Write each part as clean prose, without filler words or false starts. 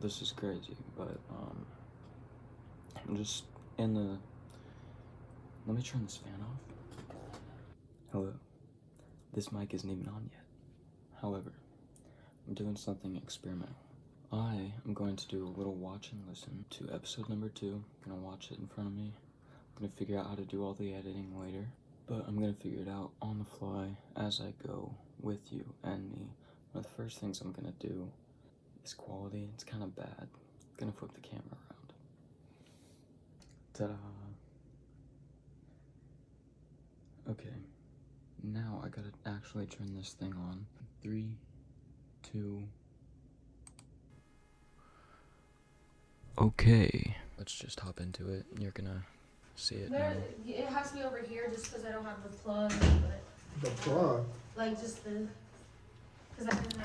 This is crazy, but I'm just in the. Let me turn this fan off. Hello. This mic isn't even on yet. However, I'm doing something experimental. I am going to do a little watch and listen to episode number 2. I'm gonna watch it in front of me. I'm gonna figure out how to do all the editing later, but I'm gonna figure it out on the fly as I go with you and me. One of the first things I'm gonna do is quality. It's kind of bad. I'm gonna flip the camera around. Ta-da! Okay, now I gotta actually turn this thing on. 3, 2. Okay, let's just hop into it. You're gonna see it now. It has to be over here just because I don't have the plug. The plug? Like just the.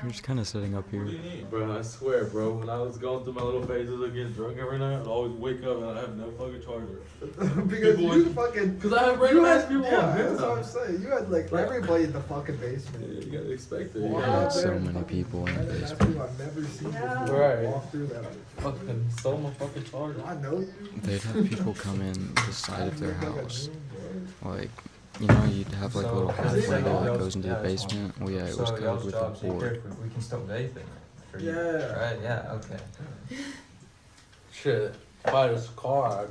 I'm just kind of sitting up here. What do you need, bro? I swear, bro. When I was going through my little phases of getting drunk every night, I'd always wake up and I have no fucking charger. Because Because I have random ass people yeah, on that's what I'm saying. You had like everybody in the fucking basement. Yeah, you gotta expect it. Wow. I had so many people in the That's basement. people I've never seen before. Right. Walk through that. Fucking stole my fucking charger. I know you. They'd have people come in the side of their house. Like, you know, you'd have like a little half window that goes into the basement. Well, yeah, it was covered with a board. We can still do anything for you. Yeah. Right? Yeah. Okay. Shit. If I had a cigar,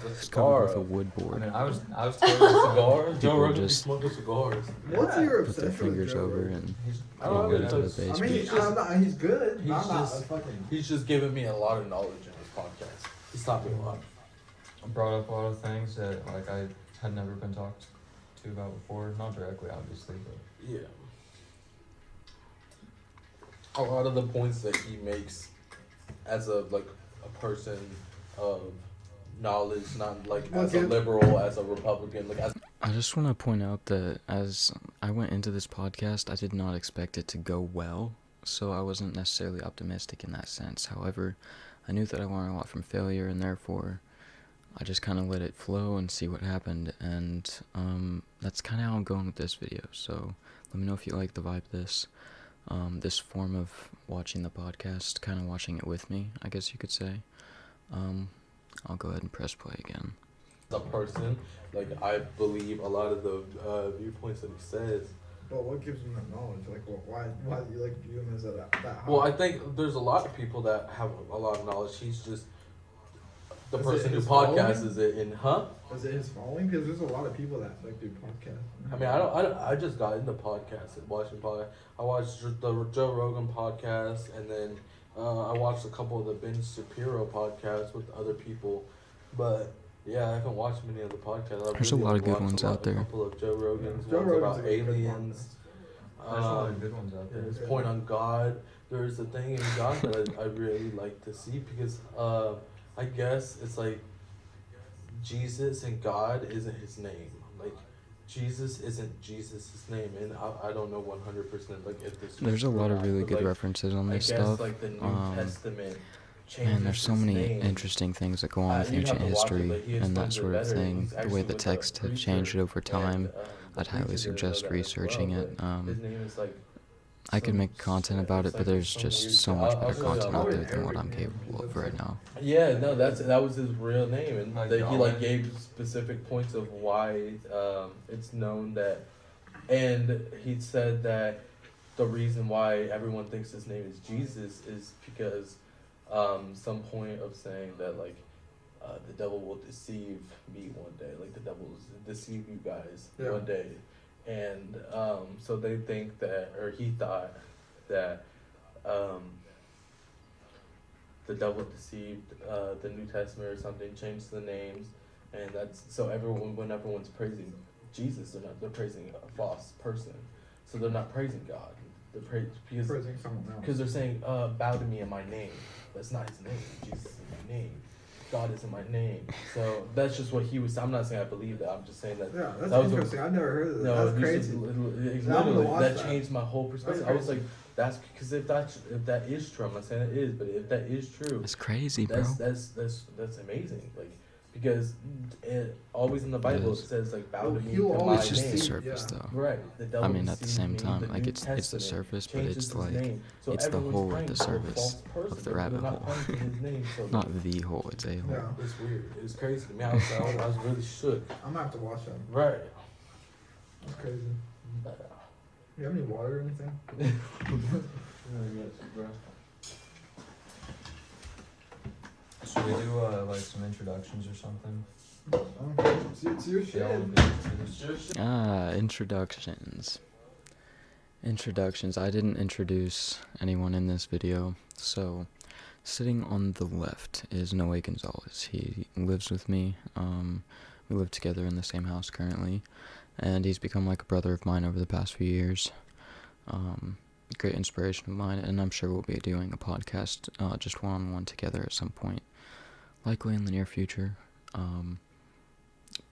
It's covered with a wood I board. mean, I was a totally cigar. Joe People Rogan be just- smoking cigars. What's your Put their obsession with fingers Joe over Rogan? and I don't go know. into the It's I basement. mean, he's good. He's I'm not just- a fucking. He's just giving me a lot of knowledge in his podcast. He's taught me a lot. brought up a lot of things that like I had never been talked to about before. Not directly, obviously, but Yeah. A lot of the points that he makes as a person of knowledge, not like as a Okay. liberal, as a Republican, like as I just want to point out that as I went into this podcast, I did not expect it to go well, so I wasn't necessarily optimistic in that sense. However, I knew that I learned a lot from failure, and therefore, I just kind of let it flow and see what happened, and that's kind of how I'm going with this video. So let me know if you like the vibe of this form of watching the podcast, kind of watching it with me, I guess you could say. I'll go ahead and press play again. a person. Like I believe a lot of the viewpoints that he says. But what gives him that knowledge? Like, why do you like view him as that high? Well, I think there's a lot of people that have a lot of knowledge. He's just the Is it person who his following? podcasts it in, huh? Is it his following? Because there's a lot of people that like do podcasts. I mean, I just got into podcasts and watching podcasts. I watched the Joe Rogan podcast, and then I watched a couple of the Ben Shapiro podcasts with other people. But yeah, I haven't watched many of the podcasts. There's a lot of good ones out there. A couple of Joe Rogan's, Joe ones Rogan's about a good aliens. there's a lot of good ones out there. His point on God. There's a thing in God that I really like to see because I guess it's like Jesus and God isn't his name. Like Jesus isn't Jesus' name, and I don't know 100% like if this. There's a lot of really good references on I this guess stuff. like the New Testament. Man, there's so changes many his name. interesting things that go on with You'd have ancient to watch it, history but he and that explains it sort of better. thing. He's The way actually the with a texts have preacher, changed over time. and, I'd the highly preacher suggest does that as researching well, it. but his name is like I could some- make content about it, it's but like there's some just weird- so much I'll better show you content how out it there is. than what I'm capable of right now. Yeah, no, that was his real name, and Like he God. like gave specific points of why it's known that, and he said that the reason why everyone thinks his name is Jesus is because some point of saying that like the devil will deceive me one day, like the devil will deceive you guys one day, and so they think that, or he thought that the devil deceived the New Testament or something, changed the names, and that's so when everyone's praising Jesus, they're praising a false person, so they're not praising God. They're Praising someone else. because they're saying bow to me in my name. That's not his name. Jesus is my name. God is in my name. So that's just what he was. I'm not saying I believe that. I'm just saying that. Yeah, that's that was interesting. I've never heard of that. No, That's crazy. literally, watch that that. changed my whole perspective. That's I was like, that's because if that is true, I'm not saying it is, but if that is true, It's crazy, bro. that's amazing. Like because it always in the Bible it says like bow to me He'll in always my It's just name. the surface, Yeah. though. Right. The devil I mean, at the deceived same me. time, The like New it's the Testament surface, but changes it's his like name. So it's the everyone's hole at praying the to a surface false person. of the They're rabbit not hole. praying to his name. So Not the hole, it's a hole. Yeah. it's weird. It was crazy to me. I was really shook. I'm gonna have to watch that. Right. That's crazy. You have any water or anything? Should we do like some introductions or something? It's your Yeah, I shit. wanna be introduced. Introductions. Introductions. I didn't introduce anyone in this video, so sitting on the left is Noe Gonzalez. He lives with me. We live together in the same house currently, and he's become like a brother of mine over the past few years. Great inspiration of mine, and I'm sure we'll be doing a podcast just one-on-one together at some point, likely in the near future.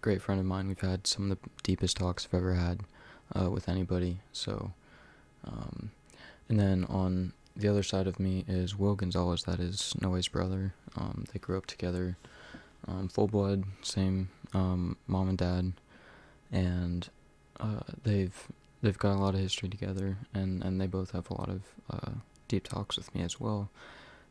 Great friend of mine. We've had some of the deepest talks I've ever had with anybody. So, and then on the other side of me is Will Gonzalez. That is Noe's brother. They grew up together, full blood, same mom and dad, and they've got a lot of history together, and they both have a lot of deep talks with me as well.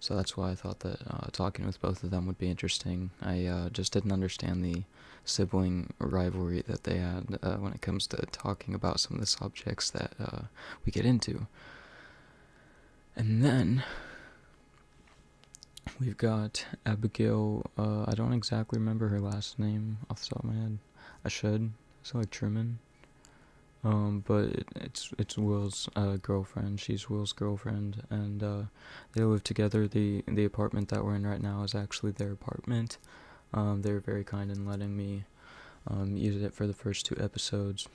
So that's why I thought that talking with both of them would be interesting. I just didn't understand the sibling rivalry that they had when it comes to talking about some of the subjects that we get into. And then we've got Abigail. I don't exactly remember her last name off the top of my head. I should. It's like Truman. But it's Will's girlfriend. She's Will's girlfriend, and they live together. The apartment that we're in right now is actually their apartment. They were very kind in letting me use it for the first 2 episodes,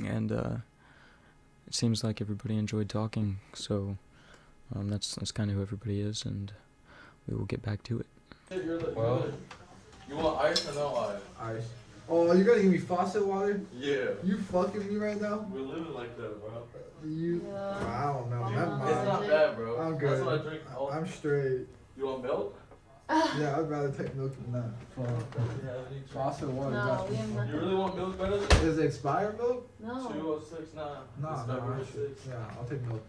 and it seems like everybody enjoyed talking. So that's kind of who everybody is, and we will get back to it. Well, you want ice or no ice? Ice. Oh, you gotta give me faucet water? Yeah. You fucking me right now? We're living like that, bro. You. Yeah. I don't know. Never It's mind. It's not bad, bro. I'm That's good. what I drink. All- I'm straight. You want milk? Yeah, I'd rather take milk than that. Faucet water. No, got we me. have You nothing. really want milk better than Is it expired milk? No. 206? Nah. Nah, It's nah. February 6th. Yeah, I'll take milk.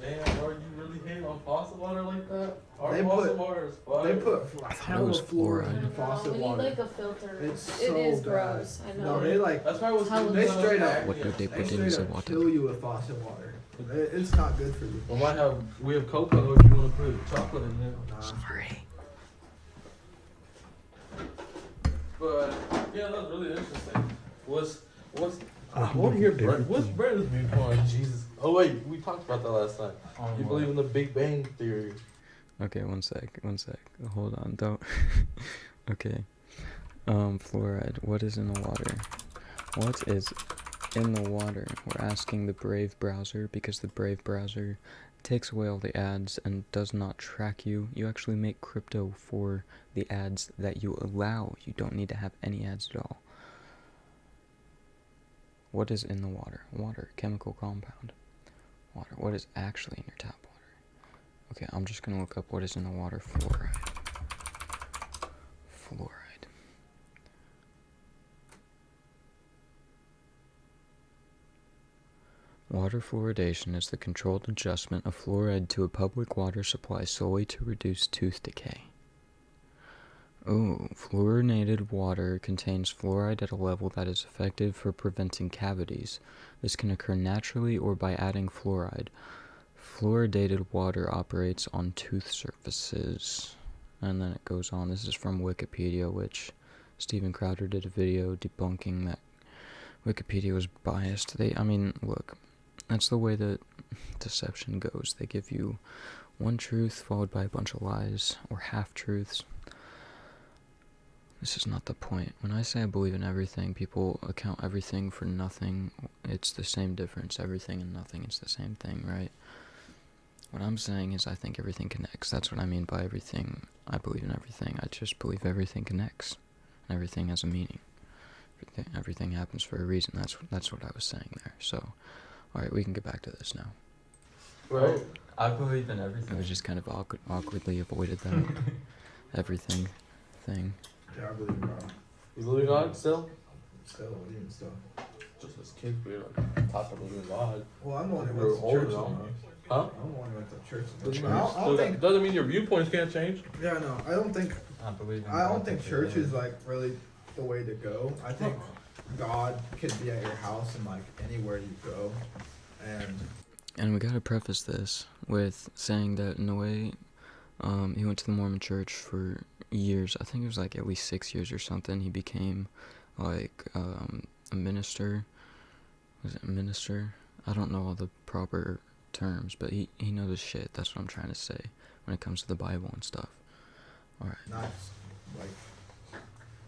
Damn, bro, you really hate on faucet water like that? Our They faucet put- water is fire. They put I thought it hella was fluoride fluoride. in No, faucet we need water. like a filter. It's It so is bad. gross. I know. No, they like That's why it was How they straight up- What do they they put in straight the up water? kill you with faucet water. It's not good for you. We have cocoa if you want to put chocolate in there. Nah. Sorry. But yeah, that's really interesting. What's What your favorite what's Brandon's viewpoint on Jesus? Oh wait, we talked about that last time. You believe in the Big Bang Theory? Okay, one sec. Hold on, don't. Okay. Fluoride. What is in the water? What is in the water? We're asking the Brave browser, because the Brave browser takes away all the ads and does not track you. You actually make crypto for the ads that you allow. You don't need to have any ads at all. What is in the water? Water, chemical compound. Water. What is actually in your tap water? Okay, I'm just gonna look up what is in the water. Fluoride. Fluoride. Water fluoridation is the controlled adjustment of fluoride to a public water supply solely to reduce tooth decay. Ooh, fluorinated water contains fluoride at a level that is effective for preventing cavities. This can occur naturally or by adding fluoride. Fluoridated water operates on tooth surfaces. And then it goes on. This is from Wikipedia, which Steven Crowder did a video debunking that Wikipedia was biased. Look, that's the way that deception goes. They give you one truth followed by a bunch of lies or half-truths. This is not the point. When I say I believe in everything, people account everything for nothing. It's the same difference. Everything and nothing is the same thing, right? What I'm saying is I think everything connects. That's what I mean by everything. I believe in everything. I just believe everything connects. And everything has a meaning. Everything happens for a reason. That's what I was saying there. So, alright, we can get back to this now. Right. I believe in I everything. was just kind of awkwardly avoided that. everything thing. Yeah, I believe in God. You believe in God still? Still, even still. Just as kids, we were like, taught to believe in God. Well, I'm the one who We're went to older church now. enough. Huh? I'm the one who went to church enough. Doesn't, I don't think. doesn't mean your viewpoints can't change. Yeah, no, I don't think. I believe in I don't God think to church believe. is like really the way to go. I think God could be at your house and like anywhere you go, And we gotta preface this with saying that Noe, he went to the Mormon church for years. I think it was like at least 6 years or something. He became like a minister. Was it a minister? I don't know all the proper terms, but he knows his shit. That's what I'm trying to say when it comes to the Bible and stuff. Alright. not like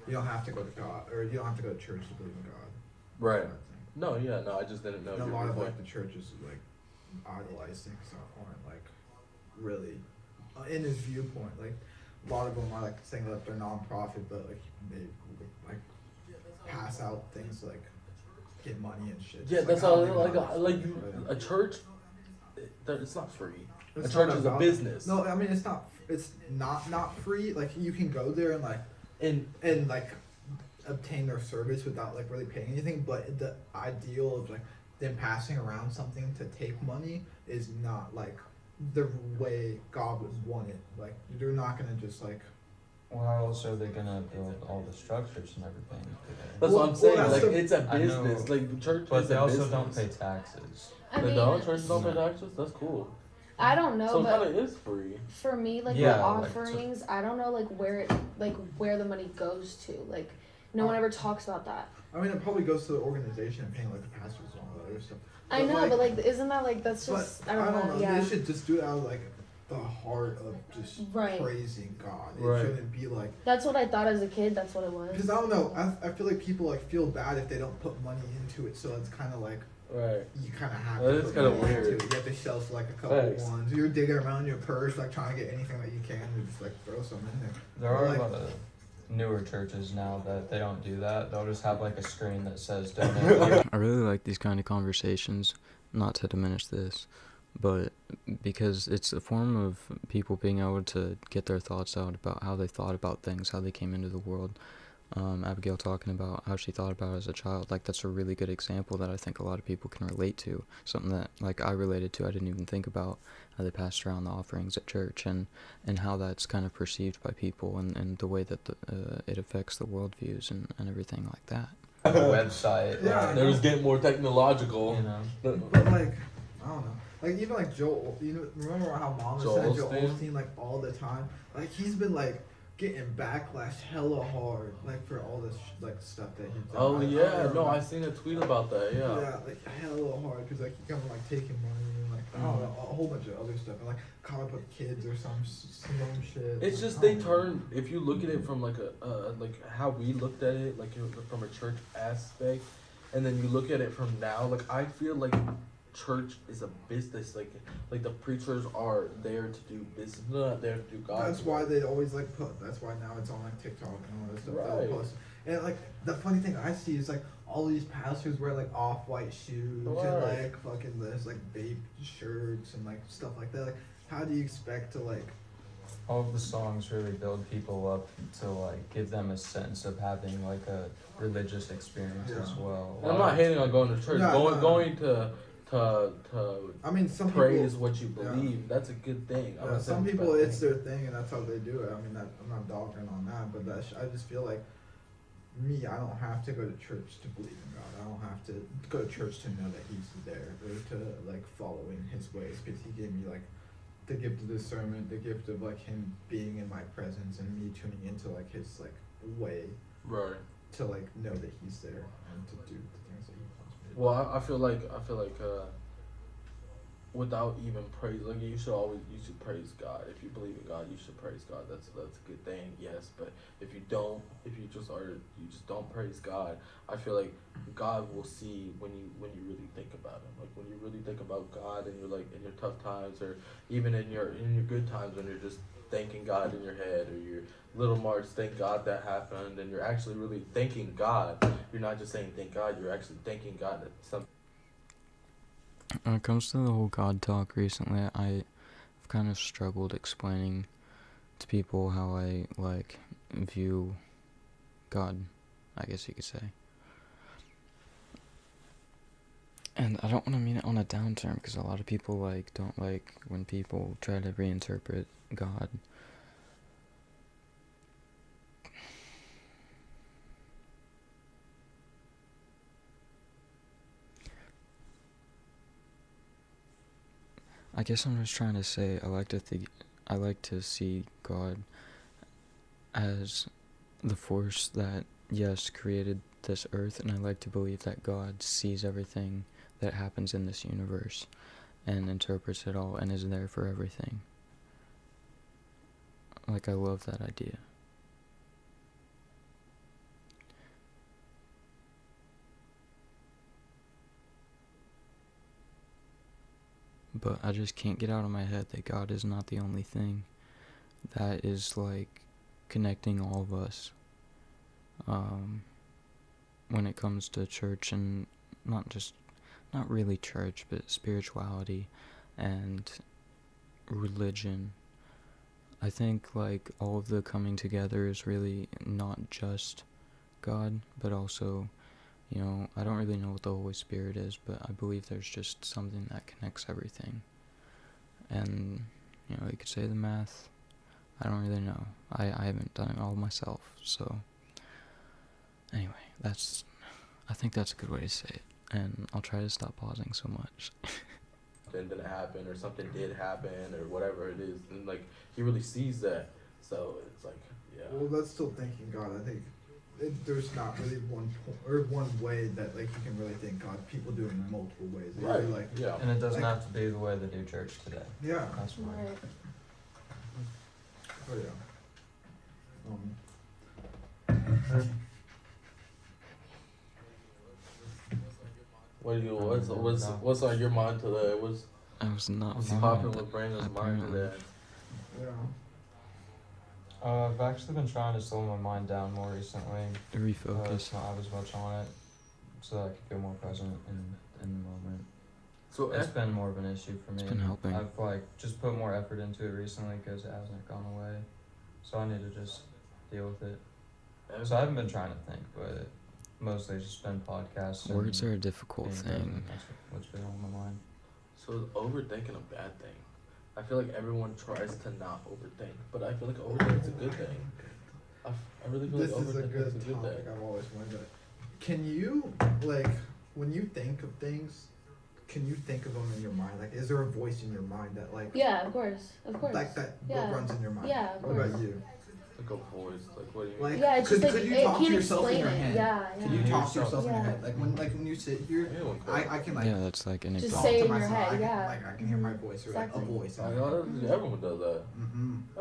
you don't have to go to God or you don't have to go to church to believe in God. Right. Kind of thing. No, yeah, no, I just didn't know. And a your lot of viewpoint. like the churches like idolizing stuff aren't like really in his viewpoint. Like a lot of them are like saying that they're non-profit, but like they like pass out things to, like get money and shit. Yeah, It's that's I all. don't think God Like is- you, yeah. a church, it's not free. It's a church not is a about- business. No, I mean it's not. It's not free. Like you can go there and like And like obtain their service without like really paying anything. But the ideal of like them passing around something to take money is not like the way God would want it. Like they're not gonna just like. Well, how else are they gonna build all the structures and everything? that's what I'm Well, saying. that's Like the- it's a I know, business. Like church But is they a also business. don't pay taxes. I They mean, don't. Churches don't pay taxes. That's cool. I don't know, So it but kind of is free. for me, like Yeah, the like, offerings, I don't know like where the money goes to. Like no one ever talks about that. I mean, it probably goes to the organization and paying like the pastors and all that other stuff. I know, but like isn't that like that's just But I don't know. Yeah. They should just do it out of like the heart of just Right. praising God. It Right. shouldn't be like. That's what I thought as a kid. That's what it was. Because I don't know, I feel like people like feel bad if they don't put money into it, so it's kind of like Right. you kind of have That to is put kinda money weird. into it. You have to shelf like a couple Facts. ones. You're digging around in your purse, like trying to get anything that you can, and just like throw some in there. There are Like- a lot of newer churches now that they don't do that. They'll just have like a screen that says donate. I really like these kind of conversations, not to diminish this, but because it's a form of people being able to get their thoughts out about how they thought about things, how they came into the world. Abigail talking about how she thought about it as a child, like that's a really good example that I think a lot of people can relate to. Something that like I related to, I didn't even think about how they passed around the offerings at church and how that's kind of perceived by people and the way that it affects the worldviews and everything like that. A website. Yeah, like, They was getting more technological. you know. But like, I don't know. Like even like Joel, you know, remember how Mama said Joel Osteen? Osteen like all the time? Like he's been like getting backlash hella hard, like for all this like stuff that he's done. Oh I yeah, remember, no, I seen a tweet about that. Yeah. Yeah, like hella hard because like he kind of like taking money and like I don't know, a whole bunch of other stuff and like caught up with kids or some shit. It's Like, just I they don't know. turn. If you look at it from like like how we looked at it, like from a church aspect, and then you look at it from now, like I feel like church is a business. Like the preachers are there to do business, they're not there to do God. That's why they always like put. That's why now it's on like TikTok and all that stuff. Right. They'll post. And like the funny thing I see is like all these pastors wear like off-white shoes and Right. like fucking this like babe shirts and like stuff like that. Like how do you expect to like? All of the songs really build people up to like give them a sense of having like a religious experience as Yeah. well. And I'm not hating on going to church. No, going to I mean, some praise people. what you Yeah. believe. That's a good thing. I'm Yeah, not some saying people bad it's thing. their thing and that's how they do it. I mean, I'm not dogging on that, but I just feel like me, I don't have to go to church to believe in God. I don't have to go to church to know that He's there or to like follow in His ways because He gave me like the gift of discernment, the gift of like Him being in my presence and me tuning into like His like way Right. to like know that He's there and to do the things that He wants me to do. Well, I feel like without even praise, like you should praise God. If you believe in God, you should praise God. That's a good thing, yes. But if you just don't praise God, I feel like God will see when you really think about Him. Like when you really think about God and you're like in your tough times or even in your good times when you're just thanking God in your head or your little march, thank God that happened, and you're actually really thanking God. You're not just saying thank God. You're actually thanking God that something. When it comes to the whole God talk recently, I've kind of struggled explaining to people how I like view God, I guess you could say. And I don't want to mean it on a down term, because a lot of people like don't like when people try to reinterpret God. I guess I'm just trying to say I like to see God as the force that, yes, created this earth, and I like to believe that God sees everything that happens in this universe and interprets it all and is there for everything. Like, I love that idea. But I just can't get out of my head that God is not the only thing that is, like, connecting all of us. When it comes to church, and not really church, but spirituality and religion. I think, like, all of the coming together is really not just God, but also, you know, I don't really know what the Holy Spirit is, but I believe there's just something that connects everything. And, you know, you could say the math. I don't really know. I haven't done it all myself, so anyway, I think that's a good way to say it, and I'll try to stop pausing so much. Something didn't happen, or something did happen, or whatever it is, and like he really sees that. So it's like, yeah. Well, that's still thanking God. I think there's not really one way that like you can really thank God. People do it in multiple ways. They Right. really, like, Yeah. And it doesn't Like- have to be the way they do church today. yeah. That's fine. Right. Oh yeah. What do you? What's on your mind today? What's I was not What's feeling popping it, with Brandon's mind apparently. today? Yeah. I've actually been trying to slow my mind down more recently. Refocus. To not have as much on it, so that I could feel more present in the moment. So It's been more of an issue for me. It's been helping. I've like just put more effort into it recently because it hasn't gone away. So I need to just deal with it. So I haven't been trying to think, but mostly it's just been podcasts. Words and are a difficult being thing. present. That's what's been on my mind. So is overthinking a bad thing? I feel like everyone tries to not overthink, but I feel like overthinking's a good thing. I really feel This like is a overthinking's good a good topic. thing. I've always wondered. Can you, like, when you think of things, can you think of them in your mind? Like, is there a voice in your mind that, like, Yeah, of course. like that Yeah. runs in your mind? Yeah, of What about course. you? Like a voice, like what do you mean? Like, Yeah, it's just like could you it talk to can't yourself in explain your it. head? Yeah, Can yeah. you talk to yourself in your Yeah. head? Like when you sit here, Anyone could. I can like Yeah, that's like an Just example. talk say to in your myself. head, I can, yeah. like I can hear my voice or Exactly. like a voice. I know, everyone does that.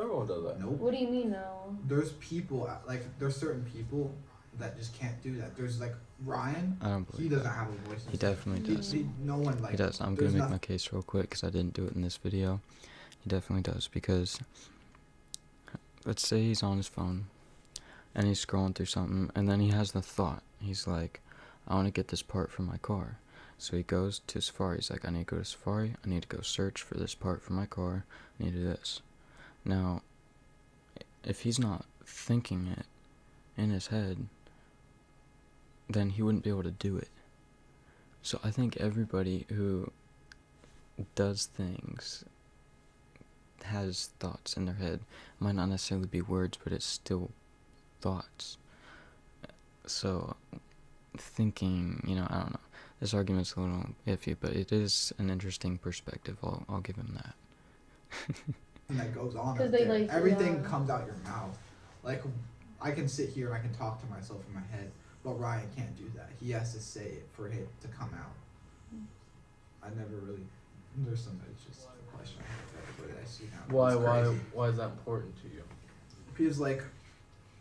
Everyone does that. Nope. What do you mean, no? There's people like there's certain people that just can't do that. There's like Ryan. I don't He believe doesn't that. have a voice. He definitely does. No one like. He does. I'm there's gonna make nothing- my case real quick because I didn't do it in this video. He definitely does, because let's say he's on his phone and he's scrolling through something, and then he has the thought. He's like, I want to get this part for my car. So he goes to Safari. He's like, I need to go to Safari. I need to go search for this part for my car. I need to do this. Now, if he's not thinking it in his head, then he wouldn't be able to do it. So I think everybody who does things has thoughts in their head. It might not necessarily be words, but it's still thoughts. So thinking, you know, I don't know. This argument's a little iffy, but it is an interesting perspective. I'll give him that. And that goes on. 'Cause Up they, there. like, Everything yeah. comes out your mouth. Like I can sit here and I can talk to myself in my head, but Ryan can't do that. He has to say it for it to come out. I never really. There's some. It's just a question I have to everybody that I see now. Why is that important to you? Because like,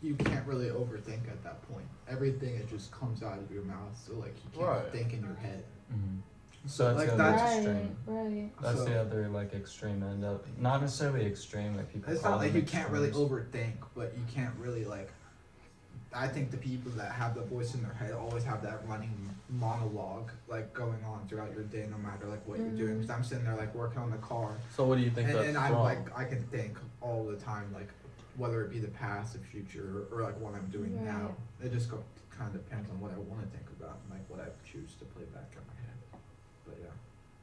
you can't really overthink at that point. Everything it just comes out of your mouth, so like you can't Right. think in your head. Mm-hmm. So that's like the that's. other Right, extreme. right. That's So- the other like extreme end of, not necessarily extreme, like people. It's call not like them you can't really extremes. overthink, but you can't really like. I think the people that have the voice in their head always have that running monologue like going on throughout your day, no matter like what you're doing. Because I'm sitting there like working on the car, So what do you think that's and I'm from? like I can think all the time like whether it be the past, the future, or like what I'm doing Right. now. It just kind of depends on what I want to think about and like what I choose to play back in my head. But yeah,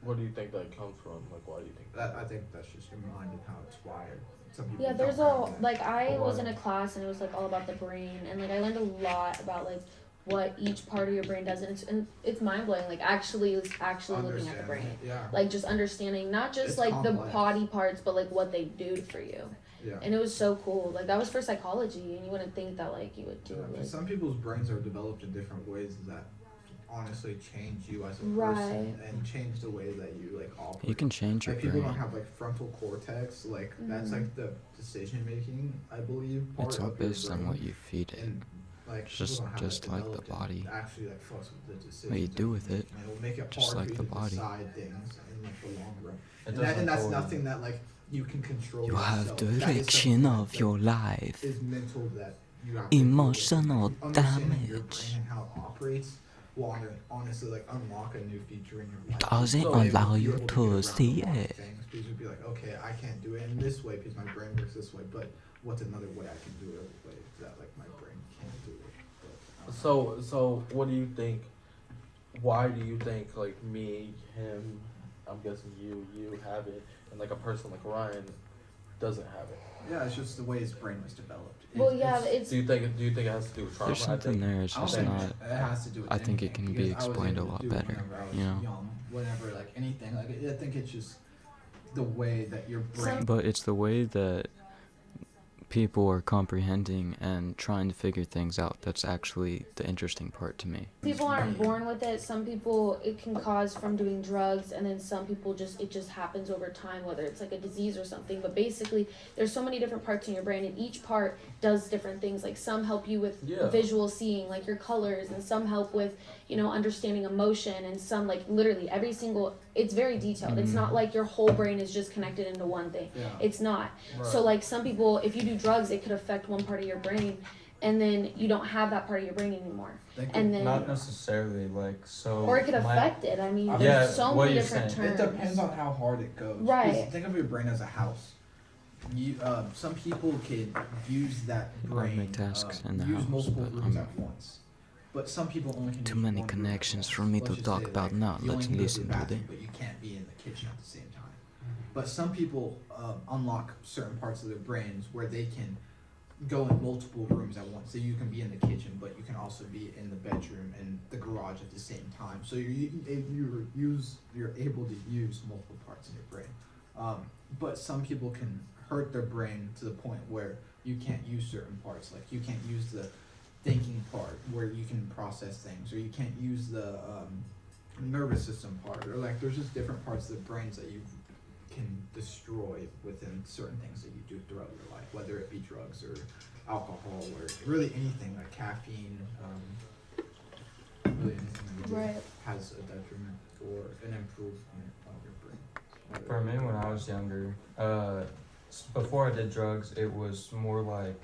What do you think that comes from? Like, why do you think I think that's just your mind and how it's wired. Some people Yeah, don't there's have a that. like I But was why? in a class and it was like all about the brain and like I learned a lot about like what each part of your brain does and it's mind blowing. Like actually looking at the Understanding brain, it, yeah. like just understanding not just It's like complex. the body parts, but like what they do for you. Yeah. And it was so cool. Like that was for psychology, and you wouldn't think that like you would do Yeah, like because some people's brains are developed in different ways that honestly change you as a Right. person and change the way that you like operate. You can change your Like people brain. don't have like frontal cortex, like that's Mhm. like the decision making, I believe. Part It's all of your based on brain. what you feed it. And like It's people just- don't have just that like the developed and body. actually like fucks with the decisions. What you that do you with make, it, and it'll make it just hard like for you the to body. decide things in like the long run. It And, doesn't and that's totally- nothing that like you can control. You have yourself. the That is direction something that, of like, your life. is mental that you have to deal with. Emotional And understanding your damage. brain and how it operates will honestly like unlock a new feature in your life. Doesn't You'll be able allow be you able to get around a see lot of it. things because you'll be like, okay, I can't do it in this way because my brain works this way, but what's another way I can do it a way that like my brain can't do it. But, So what do you think? Why do you think like me, him, I'm guessing you have it, and like a person like Ryan doesn't have it? yeah, it's just the way his brain was developed. well, yeah, it's Do you think it has to do with trauma? There's something I think, there. It's I don't just think not. it has to do with I think it anything, can be because I was explained a able to lot do it better, whenever I was you know? young, whenever like anything like I think it's just the way that your brain. But it's the way that people are comprehending and trying to figure things out that's actually the interesting part to me. people aren't born with it. Some people it can cause from doing drugs, and then some people it just happens over time, whether it's like a disease or something. But basically, there's so many different parts in your brain, and each part does different things. Like some help you with Yeah. visual seeing, like your colors, and some help with understanding emotion, and some like literally every single. It's very detailed. It's not like your whole brain is just connected into one thing. Yeah. It's not. Right. So like some people, if you do drugs, it could affect one part of your brain, and then you don't have that part of your brain anymore. And then Not necessarily, like, so. or it could my- affect it. I mean, Yeah, there's so what many you're different saying. It terms. depends on how hard it goes. Right. 'Cause think of your brain as a house. You some people can use that You wanna brain. make tasks in the use house, multiple but rooms I'm- at once. But some people only can Too use many one room at connections once. for me Let's to just talk say, about like, now. you only Let's can go to listen the to bathroom, them. but you can't be in the kitchen at the same time. But some people unlock certain parts of their brains where they can go in multiple rooms at once. So you can be in the kitchen, but you can also be in the bedroom and the garage at the same time. So you're able to use multiple parts in your brain. But some people can hurt their brain to the point where you can't use certain parts. Like you can't use the thinking part where you can process things, or you can't use the nervous system part, or like there's just different parts of the brains that you can destroy within certain things that you do throughout your life, whether it be drugs or alcohol or really anything like caffeine. Really anything that you do Right. has a detriment or an improvement of your brain. For me, when I was younger, before I did drugs, it was more like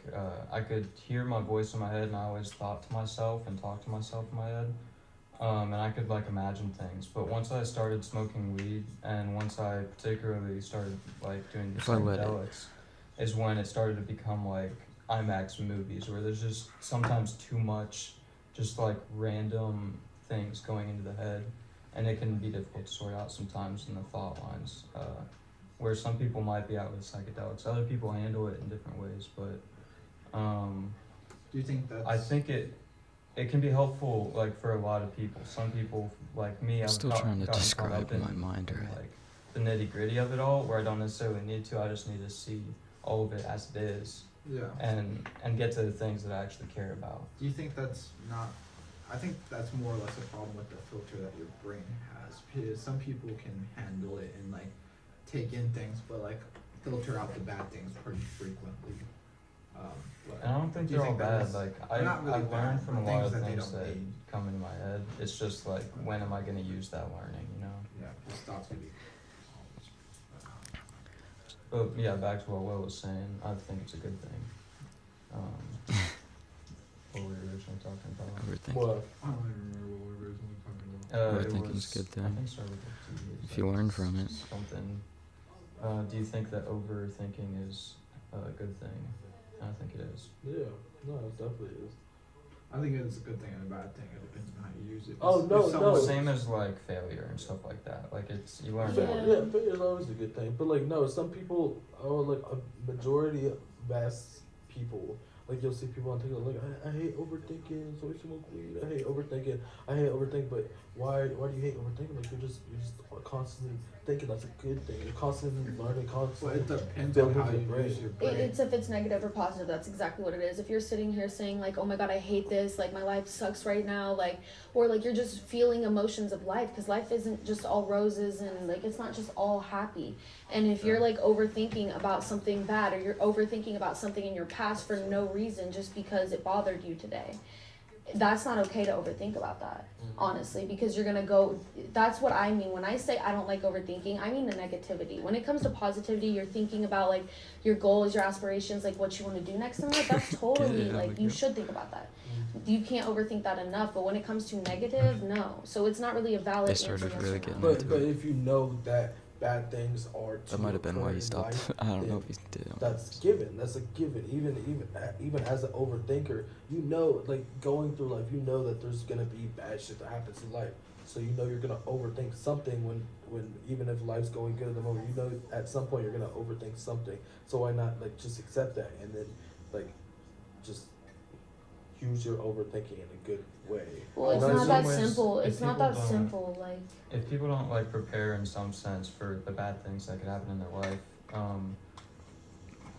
I could hear my voice in my head, and I always thought to myself and talked to myself in my head, and I could like imagine things. But once I started smoking weed, and once I particularly started like doing the If I let it. psychedelics, is when it started to become like IMAX movies, where there's just sometimes too much, just like random things going into the head, and it can be difficult to sort out sometimes in the thought lines. Where some people might be out with psychedelics, other people handle it in different ways, but Do you think that's I think it can be helpful like for a lot of people. Some people like me, I'm I've still trying to gotten caught describe up in my in, mind, right? like the nitty gritty of it all, where I don't necessarily need to. I just need to see all of it as it is, yeah? and get to the things that I actually care about. Do you think that's not? I think that's more or less a problem with the filter that your brain has. Because some people can handle it and like take in things, but like filter out the bad things pretty frequently. But And I don't think do you they're all that bad. is- Like they're not really I've bad, learned from a but lot of they things don't that need. come into my head. It's just like, when am I going to use that learning, you know? Yeah, his thoughts could be. But yeah, back to what Will was saying, I think it's a good thing. What were we originally talking about? Overthinking. What? I don't even remember what we were originally talking about. It Overthinking's was, a good I thing. think it started with T, If you learn from it. Something. Do you think that overthinking is a good thing? I think it is. Yeah, no, it definitely is. I think it's a good thing and a bad thing. It depends on how you use it. Oh, no, If someone- Same as like failure and stuff like that. Like it's you learn. Yeah. Yeah, failure is always a good thing. But like, no, some people, like a majority of vast people, like you'll see people on TikTok like, I hate overthinking, so I smoke weed. I hate overthinking. But why do you hate overthinking? Like you're just constantly thinking. That's a good thing. You're constantly learning, Well, constantly. it depends on building how your you brain. use your brain. It's if it's negative or positive. That's exactly what it is. If you're sitting here saying like, "Oh my God, I hate this," like my life sucks right now, like, or like you're just feeling emotions of life, because life isn't just all roses and like it's not just all happy. And if you're like overthinking about something bad, or you're overthinking about something in your past for no reason, just because it bothered you today, that's not okay to overthink about that, honestly, because you're gonna go. That's what I mean when I say I don't like overthinking. I mean the negativity. When it comes to positivity, you're thinking about like your goals, your aspirations, like what you want to do next in life. That's totally Yeah, like you should think about that. You can't overthink that enough. But when it comes to negative, no. So it's not really a valid They answer. started yes really or no. getting But if you know that bad things are to That might have been why occur he in stopped. life, I don't know then if he did. that's given. That's a given. Even as an overthinker, you know, like going through life, you know that there's gonna be bad shit that happens in life. So you know you're gonna overthink something when even if life's going good at the moment, you know at some point you're gonna overthink something. So why not like just accept that and then like just use your overthinking in a good way. Well, it's Well, not in that some ways, simple. if It's not people that don't- simple. Like. If people don't like prepare in some sense for the bad things that could happen in their life,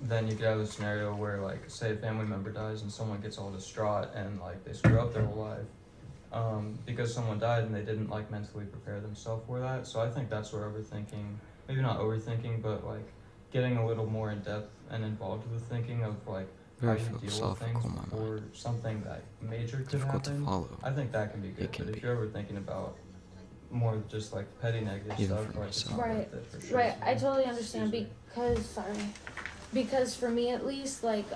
then you could have a scenario where like say a family member dies and someone gets all distraught and like they screw up their whole life because someone died and they didn't like mentally prepare themselves for that. So I think that's where overthinking, maybe not overthinking, but like getting a little more in depth and involved with thinking of like Very how you deal with philosophical, things my before something that major could Difficult to happen. follow. I think that can be good. can But be. if you're overthinking about more just like petty negative Even stuff, for like it's myself. not Right. worth it for sure. Right, I totally understand because for me at least, like,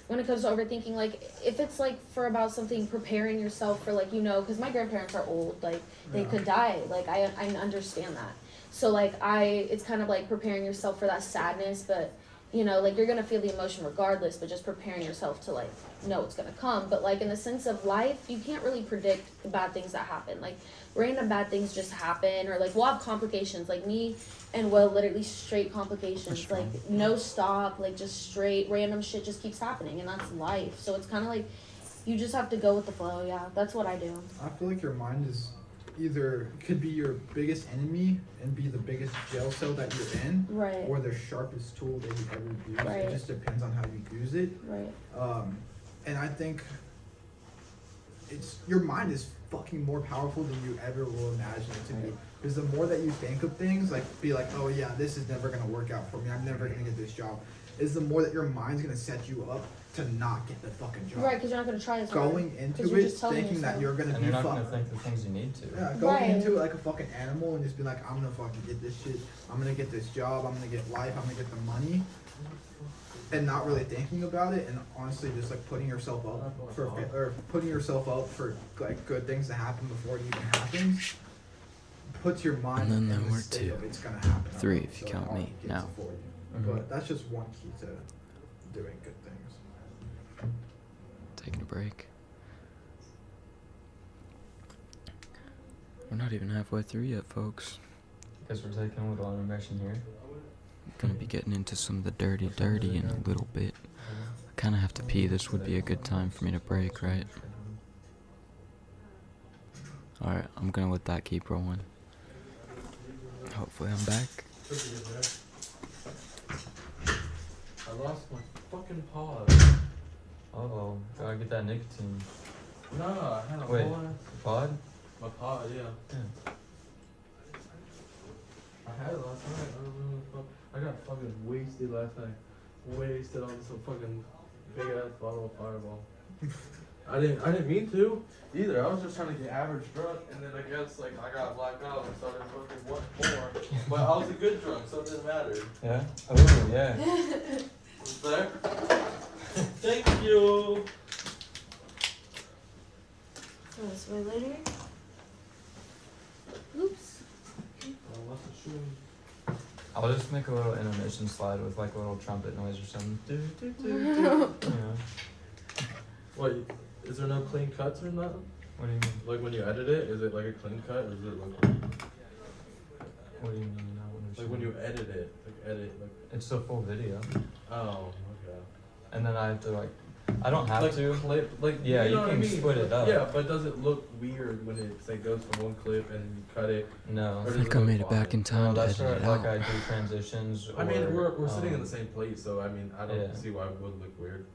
when it comes to overthinking, like, if it's like for about something, preparing yourself for like, because my grandparents are old, like, they could die, like, I understand that. So like, it's kind of like preparing yourself for that sadness, but, like, you're gonna feel the emotion regardless, but just preparing yourself to like, know it's gonna come. But like, in the sense of life, you can't really predict the bad things that happen. Like, random bad things just happen, or like, we'll have complications, like me and Will, literally straight complications, like no stop, like just straight random shit just keeps happening, and that's life. So it's kind of like you just have to go with the flow. Yeah, that's what I do. I feel like your mind is could be your biggest enemy and be the biggest jail cell that you're in, Right. or the sharpest tool that you ever use. Right. It just depends on how you use it. Right. And I think your mind is fucking more powerful than you ever will imagine it to be. Because the more that you think of things, like be like, oh yeah, this is never gonna work out for me. I'm never gonna get this job. Is the more that your mind's gonna set you up to not get the fucking job. Right, because you're not gonna try as hard. Going 'Cause into you're it just telling thinking that yourself. you're gonna And be you're not gonna fucked. think the things you need to. Yeah, going Right. into it like a fucking animal and just be like, I'm gonna fucking get this shit. I'm gonna get this job. I'm gonna get life. I'm gonna get the money. And not really thinking about it, and honestly just like putting yourself up for like good things to happen before it even happens, puts your mind And then in there the were state two. of it's gonna happen. 3 if you So count it me already gets now. it for you. Mhm. But that's just one key to doing good things. Taking a break. We're not even halfway through yet, folks. Because we're taking a little intermission here. Gonna be getting into some of the dirty in a little bit. I kinda have to pee. This would be a good time for me to break, right? Alright, I'm gonna let that keep rolling. Hopefully I'm back. I lost my fucking pod. Uh-oh, gotta get that nicotine. No, I had a Wait. whole ass. Pod? My pod, yeah. Yeah. I had it last night. I don't know what the fuck. I got fucking wasted last night. Wasted on some fucking big ass bottle of Fireball. I didn't mean to either. I was just trying to get average drunk, and then I guess like I got blacked out and started fucking what more. But I was a good drunk, so it didn't matter. Yeah? Oh, yeah. Was there? Thank you. Oh, this way later. Oops. I lost the shoe. I'll just make a little intermission slide with like a little trumpet noise or something. Yeah. What? Is there no clean cuts or nothing? What do you mean? Like when you edit it, is it like a clean cut or is it like What do you mean? I don't like when understand. you edit it, like It's a full video, oh okay. and then I have to like. I don't have Like to. clip, like Yeah, you know what can split it up. Yeah, but does it look weird when it say goes from one clip and you cut it? No. Or I does think it I look made it back fine? in time to that's edit it right. out. Like I do transitions. I mean, or, we're sitting in the same place, so I mean, I don't yeah. see why it would look weird.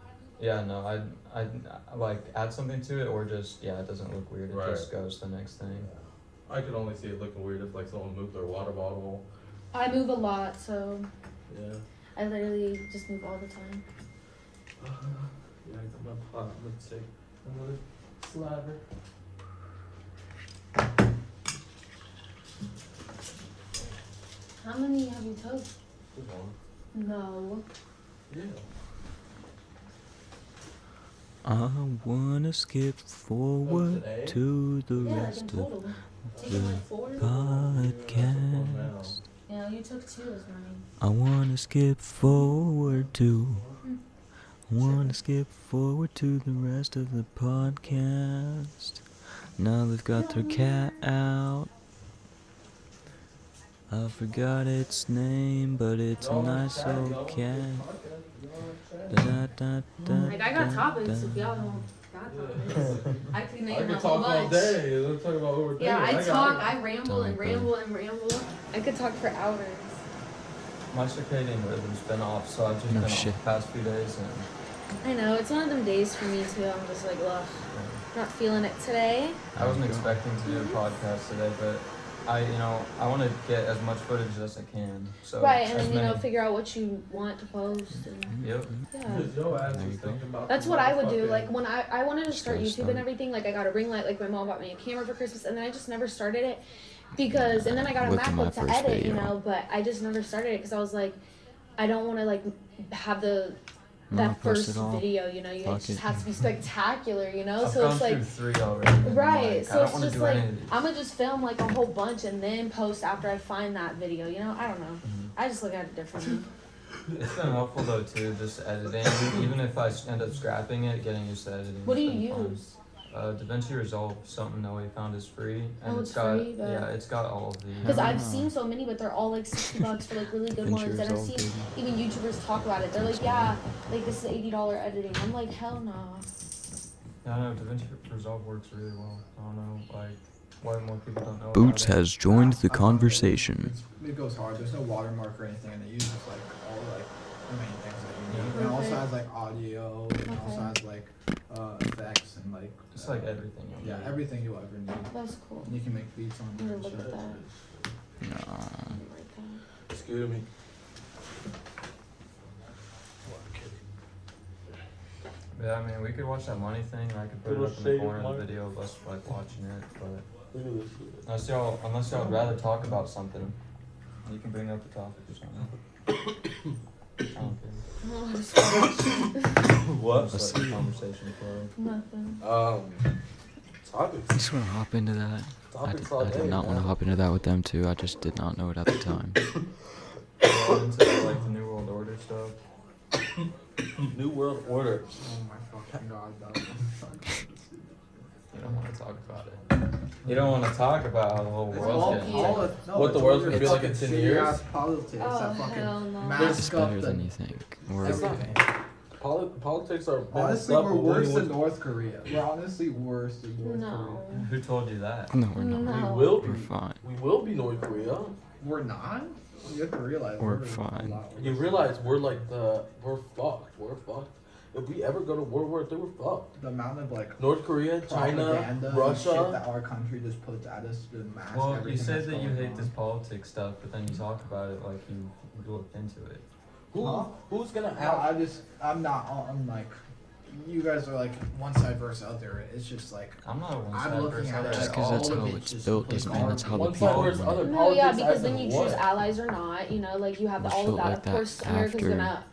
Yeah, no, I like add something to it, or just it doesn't look weird. It Right. just goes to the next thing. I could only see it looking weird if like someone moved their water bottle. I move a lot, so Yeah. I literally just move all the time. Yeah, I'm gonna pot. Let's see. Another slider. How many have you took? Just one. No. Yeah. I wanna skip forward today? to the Yeah, like rest in of total. Taking the like 4? podcast. Yeah, you took 2 as mine. I wanna skip forward to. I wanna skip forward to the rest of the podcast. Now they've got their cat out. I forgot its name, but it's a nice old cat. Like, I got topics if y'all don't got topics. I could I name a could whole talk all bunch. day. Let's talk about overthinking. Yeah, I got talk, it. I ramble and ramble and ramble. I could talk for hours. My circadian rhythm's been off, so I've just No been shit. off the past few days, and I know, it's one of them days for me too. I'm just like, ugh, not feeling it today. I wasn't expecting to do a podcast today, but I want to get as much footage as I can. So Right, and as then, many- figure out what you want to post. And, Yep. yeah. Because your ass There was you go. thinking about That's the what I would do. motherfucking- Like when I wanted to Just start gotta YouTube start. and everything, like I got a ring light, like my mom bought me a camera for Christmas, and then I just never started it because, and then I got a Look at my MacBook to first edit, you video. know, but I just never started it because I was like, I don't want to like have that Post first it all. video, you know, it Fuck just it. has to be spectacular, you know, I've so gone it's like. through 3 already. and, Right, like, so I don't it's wanna just do like any of these. I'm gonna just film like a whole bunch and then post after I find that video. You know, I don't know. Mhm. I just look at it differently. It's been helpful though too, just editing. Even if I end up scrapping it, getting used to editing. What do has you been fun. use? DaVinci Resolve, something Noe found is free, and Oh, it's it's got free, but- it's got all of the. Because I've Ah. seen so many, but they're all like $60 for like really good DaVinci ones. And I've Resolve, seen baby. even YouTubers talk about it. They're like, yeah, like this is $80 editing. I'm like, hell no. Yeah, I know DaVinci Resolve works really well. I don't know, like why more people don't know. Boots about it. has joined the I found conversation. It goes hard. There's no watermark or anything, and it uses like all like the main things that you need. Yeah. And it also Perfect. has like audio. And it also Okay. has like effects and like. It's like everything. you'll Yeah, need. everything you'll ever need. That's cool. And you can make beats on I'm there gonna and look shit. at that. No. Let me write that. Excuse me. Yeah, I mean, we could watch that money thing. I could put it Little up in the shade of corner of the mark. video of us like watching it, but Look at this. unless y'all would rather talk about something, you can bring up the topic or something. I don't care. Oh, just watch. What? Just let the conversation flow. Nothing. Topics. I just want to hop into that. Topics all I day. did not want to man. hop into that with them too. I just did not know it at the time. Go into like the New World Order stuff. New World Order. Oh my fucking god, that was You don't want to talk about it. You don't want to talk about how the whole It's world's all, getting all all attacked. it, no, What the it's world's all gonna be your like in fucking 10 years? shitty-ass politics Oh, that fucking hell no. mask It's up better the, than you think. Or It's not. everything. Politics are Honestly, messed up, we're but worse we than would- North Korea. We're honestly worse than North No. Korea. Who told you that? no, we're not. No. We will be. We're fine. We will be North Korea. We're not? You have to realize We're a fine. lot You worse. realize we're fucked. We're fucked. If we ever go to World War III, we're fucked. The amount of like North Korea, China, propaganda and shit Russia. that our country just puts at us to mask Well, you everything say that's that you going hate on. this politics stuff, but then you talk about it like you looked into it. Who's gonna No, I'm not, I'm like, you guys are like one side versus other. It's just like, I'm not a one I'm side looking person. at it Just as 'cause all that's of how it it's just built doesn't mean that's how the one people side versus run it. other? No, yeah, Politics because as then in you what? choose allies or not. You know, like you have It's all of built that. like Of that course, America's after gonna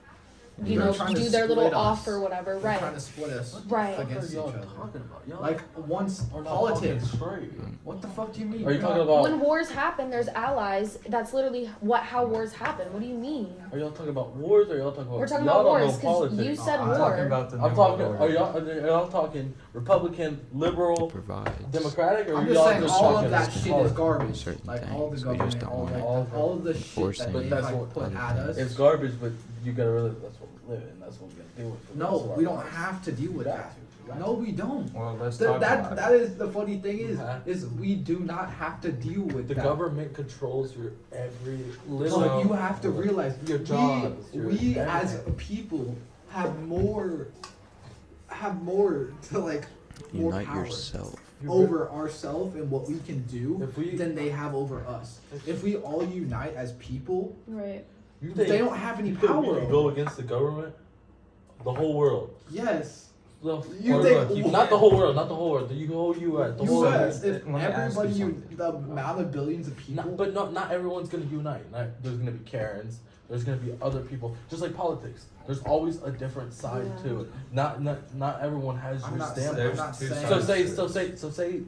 you They're know, trying to do their little split us. off or whatever, They're right? trying to split us Right. against each y'all other. talking about? Y'all Like once are not politics. talking straight. What the fuck do you mean? Are you talking about? When wars happen, there's allies. That's literally how wars happen. What do you mean? Are y'all talking about wars or y'all talking about? We're talking y'all about don't know wars because politics. you said I'm war. talking about the I'm New talking. World Are Order. y'all talking Republican, liberal, provides Democratic, or I'm y'all just saying just all talking of that shit is politics? garbage. certain Like all the things. We just government, don't all like all of the shit that enforcing they But that's like what put other at us. things. It's garbage, but you gotta realize that's what we live in. That's what we gotta deal with. No, we don't have to deal with Got that. to. Got No, we don't. Well, let's talk That about that it. is the funny thing is we do not have to deal with The that. government controls your every little. But you have to realize your jobs. we as a people have more to like more unite power yourself. over ourselves and what we can do If we- than they have over us. If we all unite as people, Right. You they don't have any you think power we can over go us. against the government? The whole world. Yes. You You think think- not the whole world, not the whole world. The whole U.S. The whole US, if Let me ask everybody, you something. the amount of billions of people. But not everyone's gonna unite. There's gonna be Karens. There's gonna be other people. Just like politics, there's always a different side Yeah. to it. Not everyone has I'm your not stamp. saying- There's I'm not two saying- sides. So say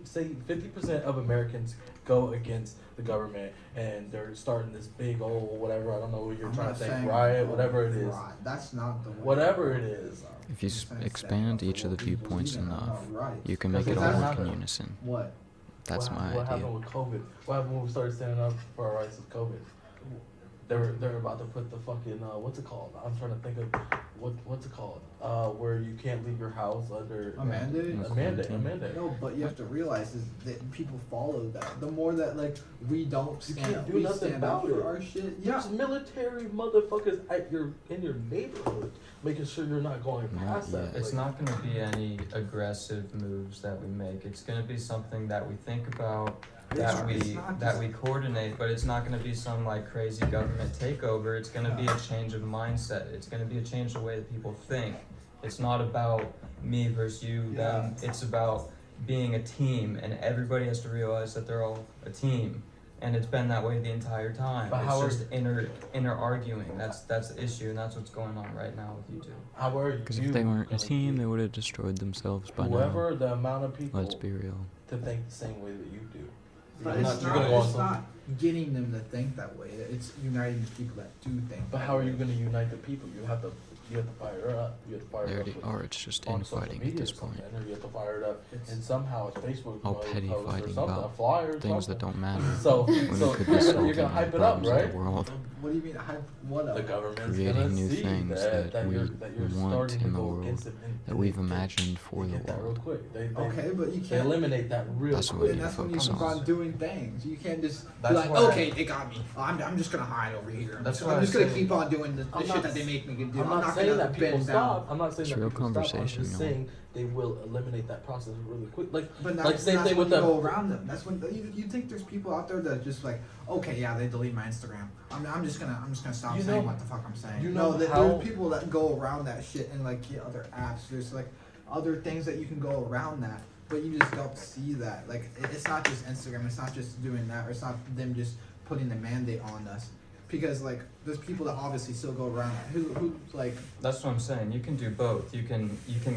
50% of Americans go against the government and they're starting this big old whatever, I don't know what you're I'm trying not to think, saying riot, whatever it is. right. That's not the way. Whatever it is. If you I'm just saying expand stand up each for of the what we viewpoints believe in, I'm enough, not right. you can make it Because all that's work in not- unison. What? That's what my What idea. happened with COVID? What happened when we started standing up for our rights with COVID? They're about to put the fucking what's it called? I'm trying to think of what's it called? Where you can't leave your house under A mandate? A mandate. No, but you have to realize is that people follow that. The more that like we don't You stand can't up, do we nothing stand up about for it. our shit. Yeah. There's military motherfuckers in your neighborhood, making sure you're not going Not past that. yet. It's not going to be any aggressive moves that we make. It's going to be something that we think about, It's not that just- we coordinate, but it's not going to be some like crazy government takeover. It's going to be a change of mindset. It's going to be a change the way that people think. It's not about me versus you, them. It's about being a team, and everybody has to realize that they're all a team. And it's been that way the entire time. But It's how are- just inner arguing. That's the issue, and that's what's going on right now with you two. How are you? Because if they weren't a team, they would have destroyed themselves by now. Whoever the amount of people Let's be real. to think the same way that you do. But You're it's you're gonna go on it's some- not getting them to think that way. It's uniting the people that do think. But that how are way. you going to unite the people? You have to fire it up. You have to fire They it already up with- are. It's just on social infighting at media this or something, point. or you have to fire it up It's- and somehow it's Facebook All post petty or fighting something, about a flyer or things that something. don't matter. So When so it could be you're solving gonna the hype it up, problems right? of the world. What do you mean? What The up? government's Creating gonna new see things that we you're want starting to in the go world, against it and that we've they get- imagined for they the get that real world. quick. They Okay, but you they can't. eliminate that real That's what quick. And that's when you focus keep on. on doing things. You can't just be That's like, why- okay, they got me. I'm just gonna hide over here. That's I'm why just I gonna say- keep on doing the I'm shit not that they make me do. I'm not saying gonna that people bend stop. down. I'm not saying It's that real people stop. I'm conversation, just no. saying they will eliminate that process really quick. Like But like same that's thing when with you the go around them. That's when you think there's people out there that just like, okay, yeah, they delete my Instagram. I'm just gonna stop You saying know- what the fuck I'm saying. you know no, how- there's people that go around that shit and like get other apps. There's like other things that you can go around that, but you just don't see that. Like it's not just Instagram. It's not just doing that, or it's not them just putting the mandate on us. Because like there's people that obviously still go around that. Who like That's what I'm saying. You can do both. You can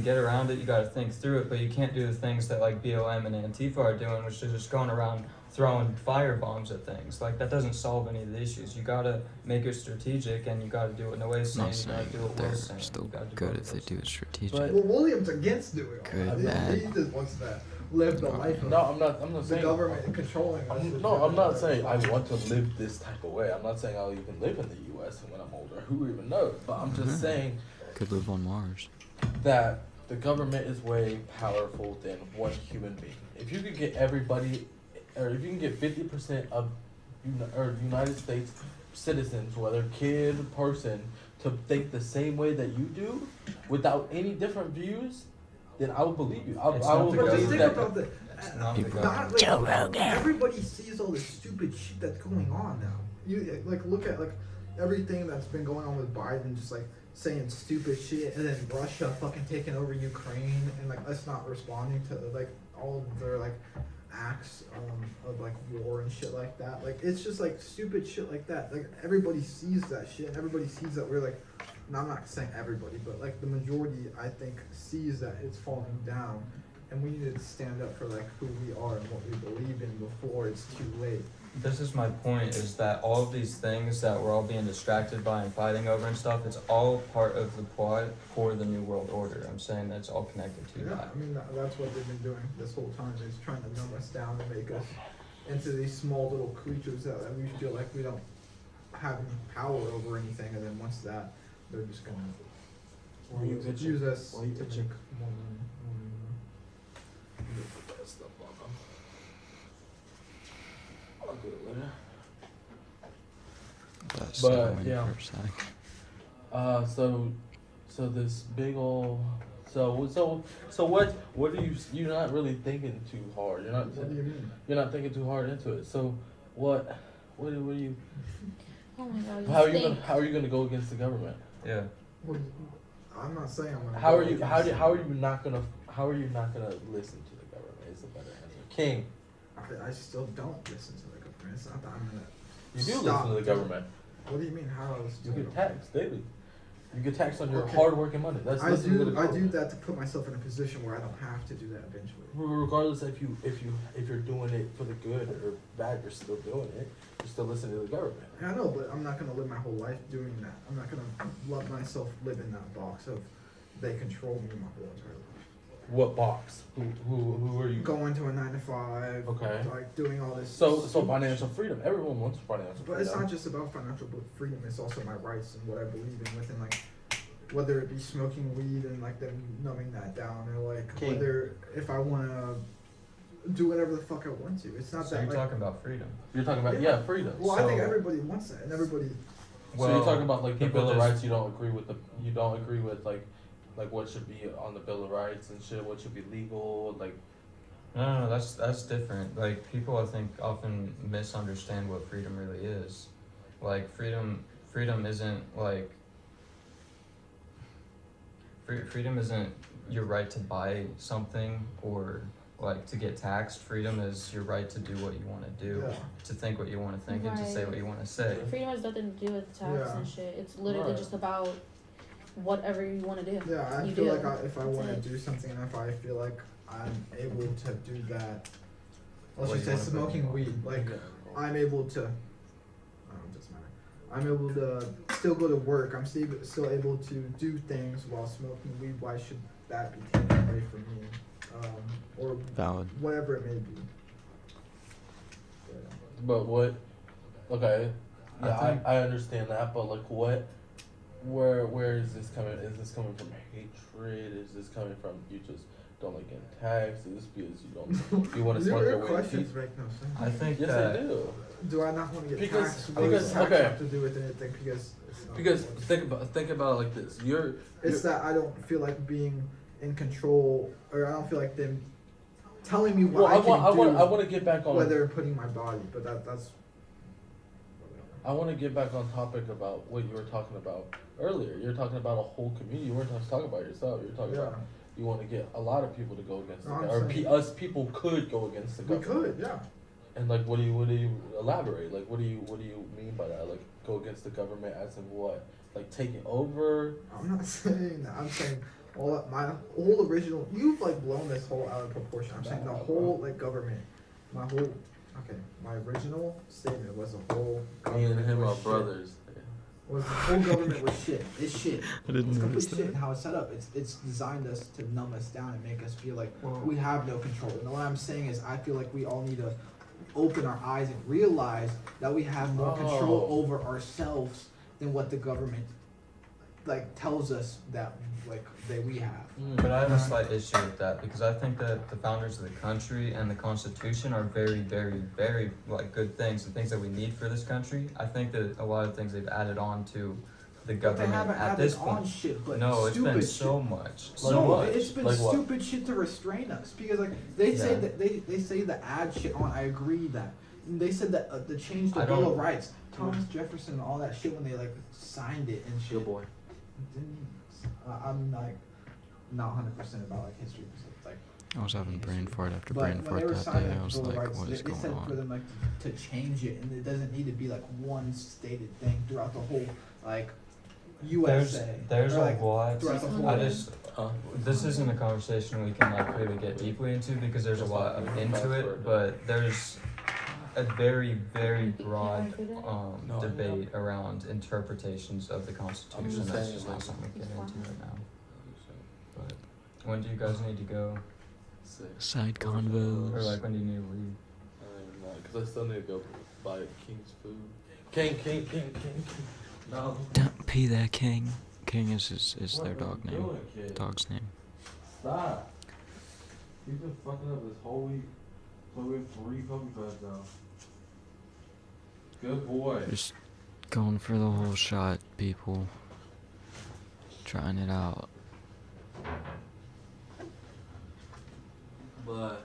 get around it. You got to think through it, but you can't do the things that like BLM and Antifa are doing, which is just going around throwing fire bombs at things. Like that doesn't solve any of the issues. You got to make it strategic, and you got to do what Noe's I'm saying. not You got to saying do that what they're Will's saying. still You gotta do good both if they those do it things. strategic. But- well, William's against doing all Good, that. He bad. just wants to live the life of no, I'm not the saying government controlling us. I'm not saying I want to live this type of way. I'm not saying I'll even live in the U.S. when I'm older. Who even knows? But I'm just Mhm. saying Could live on Mars. that the government is way powerful than one human being. If you could get everybody, or if you can get 50% of United States citizens, whether kid, person, to think the same way that you do, without any different views, then I will believe you. It's I not will the But just believe think that. about the. not the People- Not, like, Joe Rogan. everybody sees all this stupid shit that's going on now. You like look at like everything that's been going on with Biden, just like saying stupid shit, and then Russia fucking taking over Ukraine, and like us not responding to like all of their like acts of like war and shit like that. Like it's just like stupid shit like that. Like everybody sees that shit, and everybody sees that we're like I'm not saying everybody, but like the majority, I think, sees that it's falling down, and we need to stand up for like who we are and what we believe in before it's too late. This is my point, is that all of these things that we're all being distracted by and fighting over and stuff, it's all part of the plot for the New World Order. I'm saying that's all connected to Yeah, that. I mean that's what they've been doing this whole time, is trying to numb us down and make us into these small little creatures that we feel like we don't have any power over anything, and then once that, they're just gonna Why are you bitching? use us Why are you to bitching? make more money. I'll do it later. That's But, so yeah. for a sec. So this big ol' so what are you're not really thinking too hard. What do you mean? You're not thinking too hard into it. So what are you Oh my god. how are you gonna go against the government? Yeah. What do you, I'm not saying I'm gonna. How go are you against how are you not gonna listen to the government is the better answer. King, I still don't listen to the government. It's not that I'm gonna. you do Stop listen to the doing- government. What do you mean? How else? You get taxed daily. You get taxed on your Okay. hard working money. That's I listening to the do. I do government. that to put myself in a position where I don't have to do that eventually. Regardless if you're doing it for the good or bad, you're still doing it. You're still listening to the government. I know, but I'm not gonna live my whole life doing that. I'm not gonna let myself live in that box of they control me my whole entire life. What box? Who are you? Going to a 9 to 5. Okay. Like doing all this. So stupid financial shit. freedom. Everyone wants financial freedom. But it's not just about financial freedom. It's also my rights and what I believe in within, like, whether it be smoking weed and like them numbing that down, or like King. whether if I wanna do whatever the fuck I want to. It's not So that you're like. talking about freedom. You're talking about Yeah. freedom. Well, I think So- everybody wants that, and everybody. So you're talking about like the people Bill of just- Rights. You don't agree with like what should be on the Bill of Rights and shit. What should be legal? Like No, that's different. Like, people, I think, often misunderstand what freedom really is. Like, freedom isn't like freedom isn't your right to buy something or like to get taxed. Freedom is your right to do what you want to do, Yeah. to think what you want to think, and to say Right. what you want to say. Freedom has nothing to do with tax Yeah. and shit. It's literally Right. just about whatever you want to do. Yeah, I You feel do. like if I That's want it. to do something, and if I feel like I'm able to do that, let's What just you say wanna put smoking in. weed, like I'm able to. It doesn't matter. I'm able to still go to work. I'm still able to do things while smoking weed. Why should that be taken away from me? Or Valid. whatever it may be. But what? Okay, I yeah, think- I understand that, but like what? Where is this coming? Is this coming from hatred? Is this coming from you just don't like getting taxed? Is this because you want to smoke your Your weed? questions make no sense. I think Yes, that I do. Do I not want to get Because- taxed? What because- does tax okay. have to do with anything? Because it's not Because think about it like this. It's that I don't feel like being in control, or I don't feel like them telling me what well, I can do. I want to get back on. Whether putting my body, but that's. I want to get back on topic about what you were talking about earlier. You're talking about a whole community. You weren't just talking about yourself. You're talking Yeah, about you want to get a lot of people to go against the No, I'm government. Or saying- us people could go against the we government. could, yeah. And like, what do you elaborate? Like, what do you mean by that? Like, go against the government as in what? Like taking over? I'm not saying that. I'm saying my whole original. You've like blown this whole out of proportion. I'm saying the whole like government. My whole. Okay, my original statement was the whole. Me and government him was are shit. brothers. Was the whole government was shit. It's shit. I didn't It's complete notice shit. that. And how it's set up. It's designed us to numb us down and make us feel like Well- we have no control. And what I'm saying is, I feel like we all need to open our eyes and realize that we have more control Oh. over ourselves than what the government like tells us that we have. But I have a slight issue with that, because I think that the founders of the country and the Constitution are very, very, very like good things, the things that we need for this country. I think that a lot of things they've added on to the But they government haven't at added this on point. shit, but No, it's stupid been shit. so much. Like So what? much. It's been Like what? stupid shit to restrain us because like they say Yeah. that they say the ad shit on. I agree that and they said that the change the I Bill don't- of Rights, Thomas Jefferson, and all that shit when they like signed it and shit. Your boy. I'm like not 100% about like history and stuff like. I was having brain fart after But brain when fart they were that signing day. I the was Bill of like, Rights, what is they said going for on? them like to change it, and it doesn't need to be like one stated thing throughout the whole like USA. There's Or, a like, lot. throughout the whole I world. just this isn't a conversation we can like really get deeply into because there's a lot into it, but there's a very broad debate around interpretations of the Constitution. That's just not something we get into right now. But when do you guys need to go? Side Or convos. like when do you need to leave? I don't know, because I still need to go buy King's food. King. No. Don't pee that king. King is their What dog are you name. doing, kid? Dog's name. Stop. You've been fucking up this whole week. So we have 3 puppy pads now. Good boy. Just going for the whole shot, people. Trying it out. But.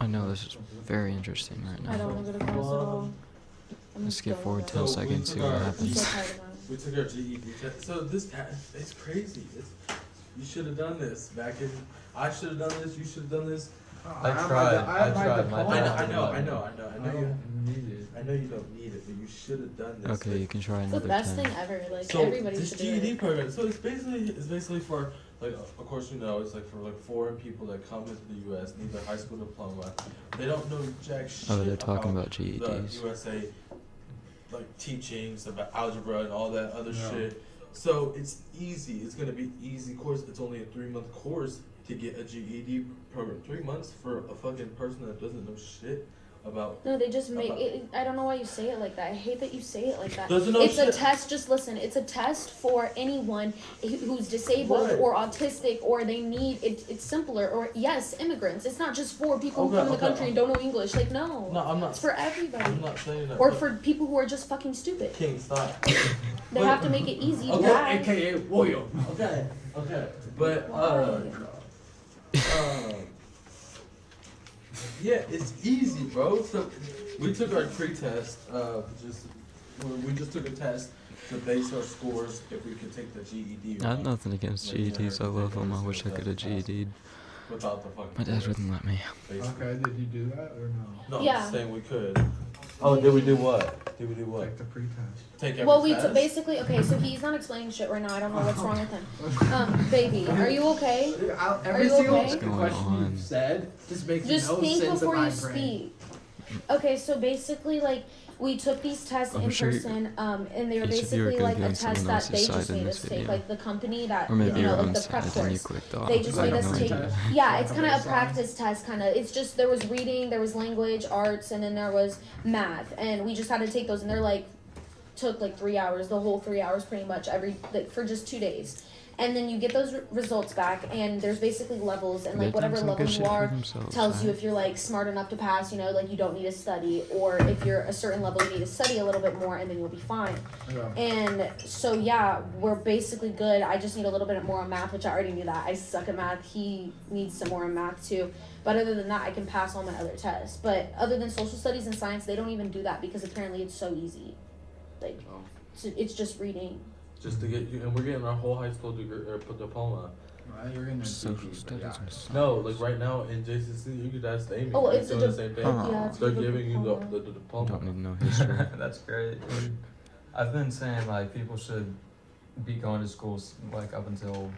I know this is very interesting right I now. don't want to go to class at all. I'm Let's just skip done forward with 10 it. seconds, see what I'm so happens. tired of that. We took our GED test. So this, it's crazy. You should have done this back in. I should have done this. You should have done this. I tried. My I dad know. didn't You let me. don't need it. I know you don't need it, but you should have done this. Okay, you can try It's the another best 10. thing ever. Like So everybody this should do GED it. program, so it's basically for like, of course you know, it's like for like foreign people that come into the U.S. need their high school diploma. They don't know jack shit. Oh, they're talking about the GEDs. USA like teachings about algebra and all that other shit. So it's easy. It's gonna be easy course. It's only a 3-month course to get a GED program. 3 months for a fucking person that doesn't know shit about. No, they just make it. I don't know why you say it like that. I hate that you say it like that. Doesn't know It's a shit. test. Just listen. It's a test for anyone who's disabled Right. or autistic or they need. It's simpler. Or yes, immigrants. It's not just for people who Okay, come in the country and don't know English. Like no. No, I'm not. It's for everybody. I'm not saying that. Or but- for people who are just fucking stupid. King, stop. They have to make it easy. Okay, Bad. AKA William. Okay. But yeah, it's easy, bro. So we took our pre-test. We just took a test to base our scores if we could take the GED. I have nothing against Like, you GEDs. I love them. I wish I could have GED'd. Without the fucking. My dad wouldn't let me. basically. Okay, did you do that or no? No, Yeah. I'm just saying we could. Oh, did we do what? Did we do what? Like the pre-test. Take every Well, we test? basically okay. So he's not explaining shit right now. I don't know what's wrong with him. Baby, are you okay? Every you single okay? What's going question on? you've said just makes Just no think sense before in my you brain. speak. Okay, so basically, like, we took these tests I'm in sure person, and they were each of you are basically gonna like be a on test someone that else's they side just in made this us take, video. like the company that Or maybe you know, your like own the side, prep then you course. clicked off. They just I made have us no take. idea. Yeah, it's kind of a Science. practice test, kind of. It's just there was reading, there was language, arts, and then there was math, and we just had to take those, and they're like took like 3 hours, the whole 3 hours, pretty much for just 2 days. And then you get those results back, and there's basically levels, and like They've done whatever some level good you shit for are themselves, tells you right? if you're like smart enough to pass, you know, like you don't need to study, or if you're a certain level, you need to study a little bit more, and then you'll be fine. Yeah. And so yeah, we're basically good. I just need a little bit more on math, which I already knew that. I suck at math. He needs some more on math too. But other than that, I can pass all my other tests. But other than social studies and science, they don't even do that because apparently it's so easy. Like, it's just reading. Just to get you, and we're getting our whole high school degree or diploma. Right, you're gonna Social studies and science. No, like right now in JCC, you could ask Amy. Oh, they're it's a doing the dip- same thing. Huh. Yeah, it's They're a giving you diploma. the You diploma. don't need to know history. That's great. Dude. I've been saying like people should be going to school like up until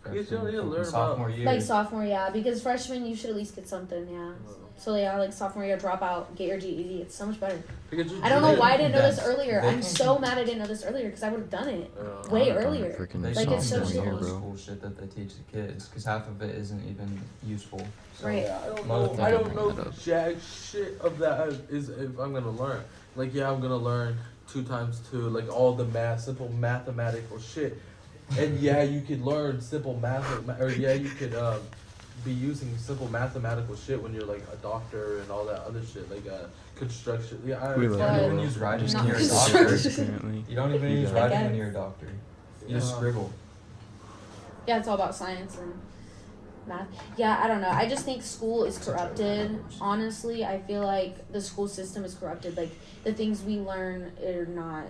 Because you don't need to learn sophomore about- year. Like sophomore, yeah, because freshman you should at least get something, yeah. So yeah, like sophomore year, drop out, get your GED. It's so much better. Because you I don't know why I didn't know this That's- earlier. they I'm can- so mad I didn't know this earlier because I would have done it Yeah. way I've done it earlier. freaking They Like, it's so just sophomore year, all the bro. school shit that they teach the kids because half of it isn't even useful. So, Right. I don't Mother- know. I don't Bring know that up. jack shit of that is if I'm gonna learn. Like yeah, I'm gonna learn 2 times 2, like all the math, simple mathematical shit. And yeah, you could learn simple math, or yeah, you could be using simple mathematical shit when you're like a doctor and all that other shit, like construction. Yeah, I We You learn don't But- even use writing Not when you're a construction. doctor. Apparently. You don't even You use got it. writing I when guess. you're a doctor. You just Yeah. scribble. Yeah, it's all about science and math. Yeah, I don't know. I just think school is corrupted. Honestly, I feel like the school system is corrupted. Like the things we learn are not.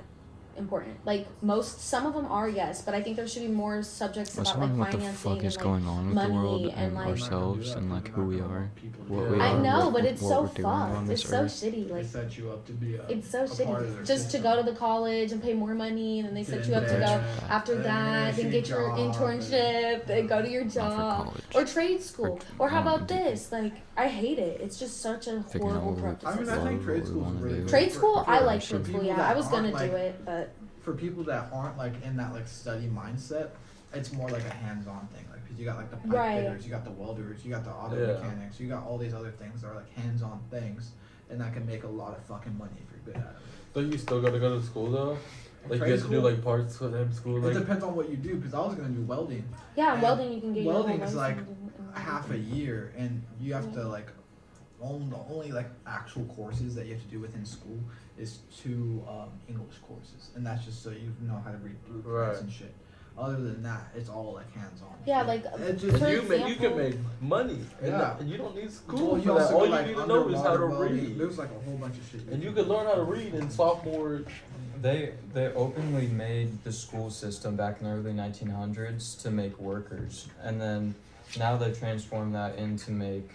important. Like some of them are, yes, but I think there should be more subjects I was about wondering like what the financing fuck is and going on with the money world and, and like- ourselves and like who we are. What we I are, know, what- but it's what so we're doing on fucked. this It's so earth. shitty. They Like set you up to be it's so a part of shitty. their Just to system. go to the college and pay more money, and then they set you up to Yeah. go after And then you're that, gonna then get get your job and- internship, then go to your Not for job college. or trade school. Or how about do- this? Like I hate it. It's just such a Figuring out horrible what we- corrupt I mean, I system. think trade What we school's wanna really do. good. Trade school, I like for trade school. people Yeah, that I was gonna aren't, like- do it, but For people that aren't like in that like study mindset, it's more like a hands-on thing. Like, cause you got like the pipe Right. fitters, you got the welders, you got the auto Yeah. mechanics, you got all these other things that are like hands-on things, and that can make a lot of fucking money if you're good at it. Don't you still gotta go to school though? Like Trade you have to do school? like parts for them school. It Like depends on what you do. Cause I was gonna do welding. yeah, And welding you can get welding your is whole like license and half a year, and you have to like the only like actual courses that you have to do within school is 2 English courses, and that's just so you know how to read blueprints Right. and shit. Other than that, it's all like hands-on. Yeah, shit. like, It just, for you can example- make money. And Yeah. and you don't need school well, for that. also All do, you like, need to know is how to underwater welding. read. There's like a whole bunch of shit. And you can learn how to read in sophomore. They openly made the school system back in the early 1900s to make workers, and then now they've transformed that into make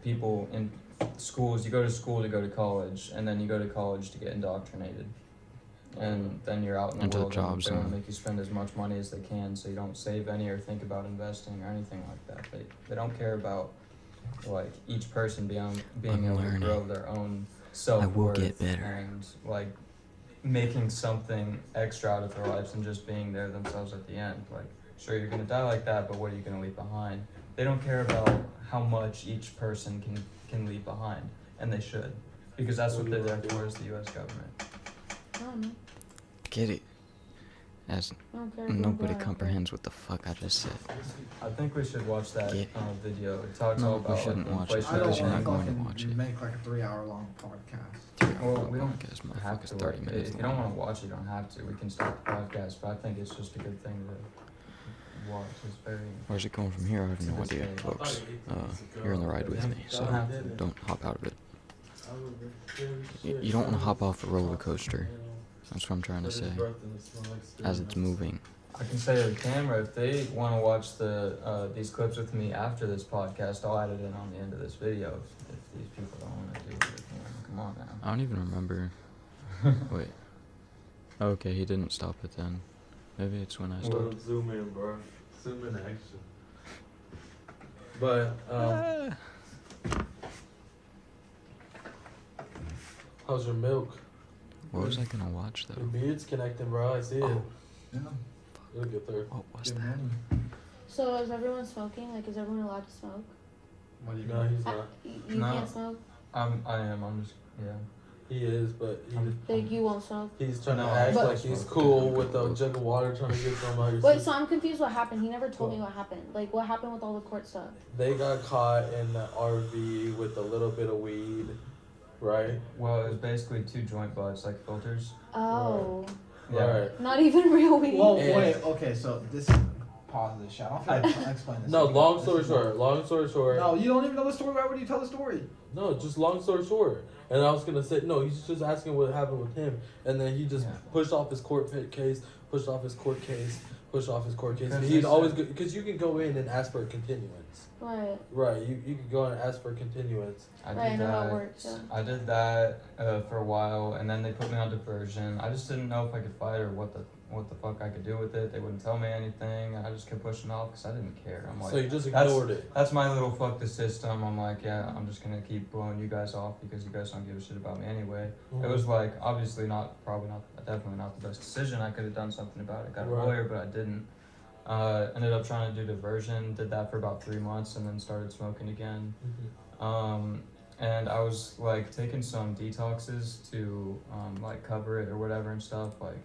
people in schools. You go to school to go to college, and then you go to college to get indoctrinated, and then you're out in the Into world. jobs and they want and- to make you spend as much money as they can, so you don't save any or think about investing or anything like that. They don't care about like each person being I'm able to learning. grow their own self-worth get better. and like making something extra out of their lives and just being there themselves at the end. Like, sure, you're gonna die like that, but what are you gonna leave behind? They don't care about how much each person can leave behind, and they should, because that's what they're there for, is the U.S. government. I don't know. Get it? As I don't care if you nobody don't go out. comprehends what the fuck I just said. I think we should watch that Yeah. video. It talks No, all we about shouldn't like, watch it inflation. I don't because you're want not to going to fucking watch it. make like a 3-hour-long podcast. 3 Well, hour we don't podcast, have motherfucker's to. 30 Like, minutes if you don't want long. to watch it, you don't have to. We can stop the podcast, but I think it's just a good thing to watch. It's very. Where's it going from here? I have no It's idea, okay. folks. You're in the ride with me, so don't hop out of it. You don't want to hop off the roller coaster. That's what I'm trying to say. As it's moving. I can say to the camera, if they want to watch these clips with me after this podcast, I'll add it in on the end of this video. If these people don't want to do it, come on now. I don't even remember. Wait. Okay, he didn't stop it then. Maybe it's when I stopped. Zoom in, bro. Zoom in action. But how's your milk? What was I gonna watch Your though? beard's connecting, bro. I see it. Yeah. It'll get there. What was Good that? money. So is everyone smoking? Like, is everyone allowed to smoke? What do you No, mean? he's not. You No. can't smoke. I am. I'm just yeah. He is, but Like you won't smoke. he's trying to No, act but- like he's cool with a jug of water, trying to get some out. Wait, so I'm confused. What happened? He never told me what happened. Like, what happened with all the court stuff? They got caught in the RV with a little bit of weed, right? Well, it was basically 2 joint butts, like filters. Oh, Yeah. Right. not even real weed. Whoa, And- wait, okay, so this pause this shit. I don't feel like explain this. No, long This story is- short. Long story short. No, you don't even know the story. Why would you tell the story? No, just long story short. And I was gonna say no. He's just asking what happened with him, and then he just Yeah. pushed off his court case, pushed off his court case, pushed off his court case. Because He'd they always said- because you can go in and ask for a continuance. Right. Right. You could go in and ask for a continuance. I Right, I did know how it that. works, yeah. I did that for a while, and then they put me on diversion. I just didn't know if I could fight or what the fuck I could do with it. They wouldn't tell me anything. I just kept pushing off because I didn't care. I'm like, So you just that's- ignored it. that's my little fuck the system. I'm like, yeah, I'm just gonna keep blowing you guys off because you guys don't give a shit about me anyway. It was like obviously definitely not the best decision. I could have done something about it. Got a Right. lawyer, but I didn't. Ended up trying to do diversion. Did that for about 3 months, and then started smoking again. And I was like taking some detoxes to like cover it or whatever and stuff like,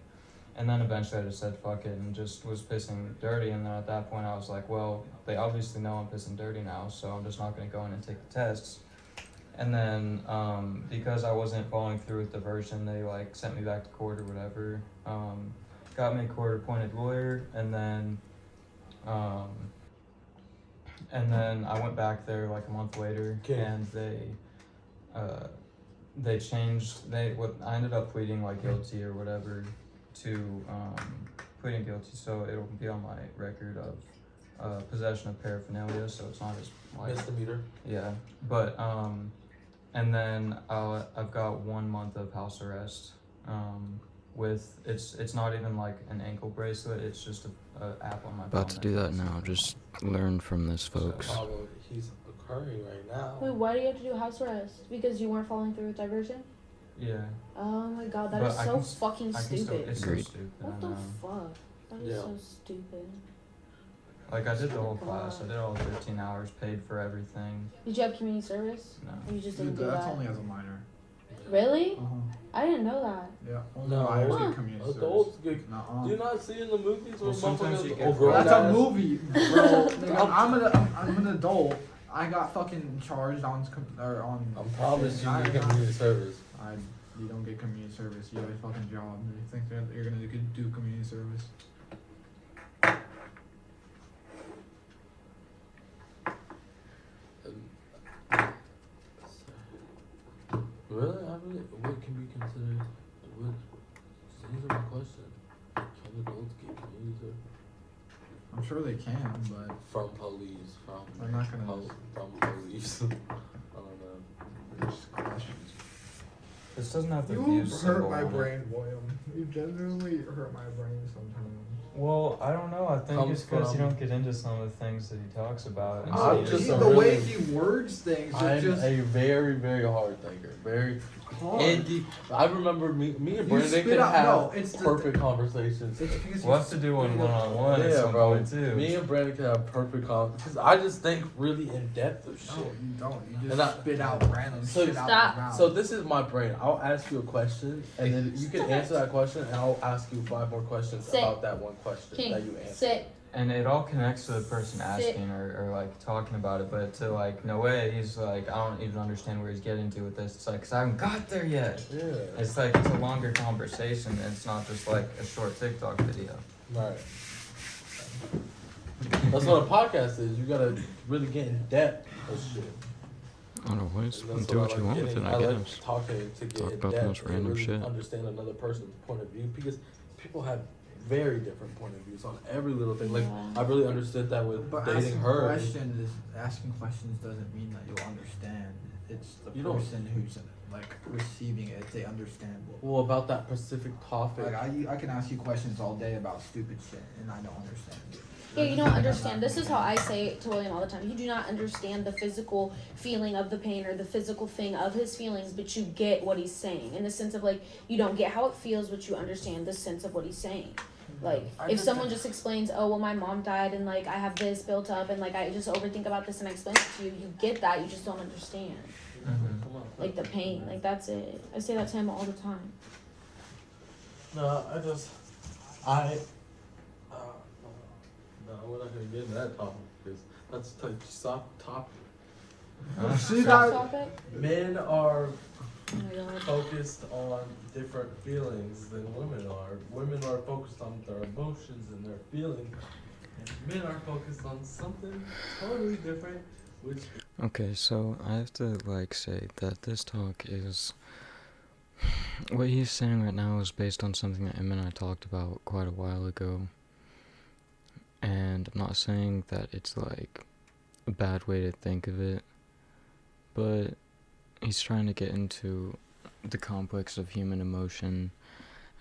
and then eventually I just said fuck it and just was pissing dirty. And then at that point I was like, well, they obviously know I'm pissing dirty now, so I'm just not gonna go in and take the tests. And then because I wasn't following through with diversion, they like sent me back to court or whatever. Got me a court-appointed lawyer, and then I went back there like a month later, Okay. and they they changed. I ended up pleading like guilty or whatever to pleading guilty, so it'll be on my record of possession of paraphernalia. So it's not as like misdemeanor. Yeah, but and then I've got 1 month of house arrest. With it's not even like an ankle bracelet. It's just a app on my phone. About to do that now. Just learn from this, folks. He's occurring right now. Wait, why do you have to do house arrest? Because you weren't following through with diversion? Yeah. Oh my god, that But is I so can fucking stupid. It's so Agreed. stupid. What I the know. fuck? That is so stupid. Like I did the whole Oh, class. I God. did all 15 hours, paid for everything. Did you have community service? No. Or you just Dude, didn't do that's that? only as a minor. Really? Uh-huh. I didn't know that. Yeah. Only No, minors Huh. get community service. Adults get. Nuh-uh. Do you not see in the movies Well, where sometimes you motherfuckers? get Oh, caught. girl, That's a movie, bro. Nigga, I'm- I'm an adult. I got fucking charged on I'm promising you get community service. You don't get community service. You have a fucking job. You think that you're gonna do community service? Really? What can be considered? What? These are my questions. Can adults get community service? I'm sure they can, but From police. They're not gonna From police. I don't know. they're just questions. This doesn't have the You views hurt symbol my on it. brain, William. You genuinely hurt my brain sometimes. Well, I don't know. I think Comes it's because you from- don't get into some of the things that he talks about. And I'm so just you a the just- way really- he words things, I'm it's just a very, very hard thinker. Very. hard. And I remember me and You Brandon spit can out- have no, it's the- perfect conversations. It's because We'll you have to do one spit out- one-on-one at Yeah, some bro. point too. Me and Brandon can have perfect conversations. Because I just think really in depth of shit. No, you don't. You And just I- spit out random So shit out stop. your mouth. So this is my brain. I'll ask you a question, and then you can answer that question, and I'll ask you 5 more questions Sit. about that one question that you King, answered. sit. And it all connects to the person Sit. asking or like talking about it, but to like Noe, he's like, I don't even understand where he's getting to with this. It's like, 'cause I haven't got there yet. Yeah. It's like, it's a longer conversation, and it's not just like a short TikTok video. Right. That's what a podcast is. You gotta really get in depth of shit. Otherwise, And that's do what I you want with getting. it, I I like guess. talking to get Talk in about the depth most and random really shit. understand another person's point of view, because people have very different point of views on every little thing. Like Yeah. I really understood that with But dating her. asking questions doesn't mean that you'll understand. It's the You don't- person who's like receiving it. They understand what. Well, about that specific topic. Like I can ask you questions all day about stupid shit and I don't understand it. Yeah, you don't understand. This is how I say it to William all the time. You do not understand the physical feeling of the pain or the physical thing of his feelings, but you get what he's saying. In the sense of like, you don't get how it feels, but you understand the sense of what he's saying. Like, if someone just explains, oh, well, my mom died and like I have this built up and like I just overthink about this and I explain it to you, you get that, you just don't understand. Mhm. Come on. Like the pain, like that's it. I say that to him all the time. No, no, we're not gonna get into that topic because that's a soft topic. See Soft that? topic? Men are Oh my god. focused on different feelings than women are. Women are focused on their emotions and their feelings, and men are focused on something totally different, which Okay, so I have to like say that this talk is what he's saying right now is based on something that him and I talked about quite a while ago. And I'm not saying that it's like a bad way to think of it, but he's trying to get into the complex of human emotion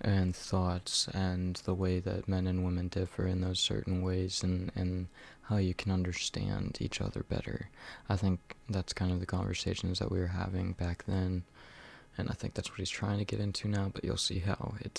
and thoughts and the way that men and women differ in those certain ways and how you can understand each other better. I think that's kind of the conversations that we were having back then, and I think that's what he's trying to get into now, but you'll see how it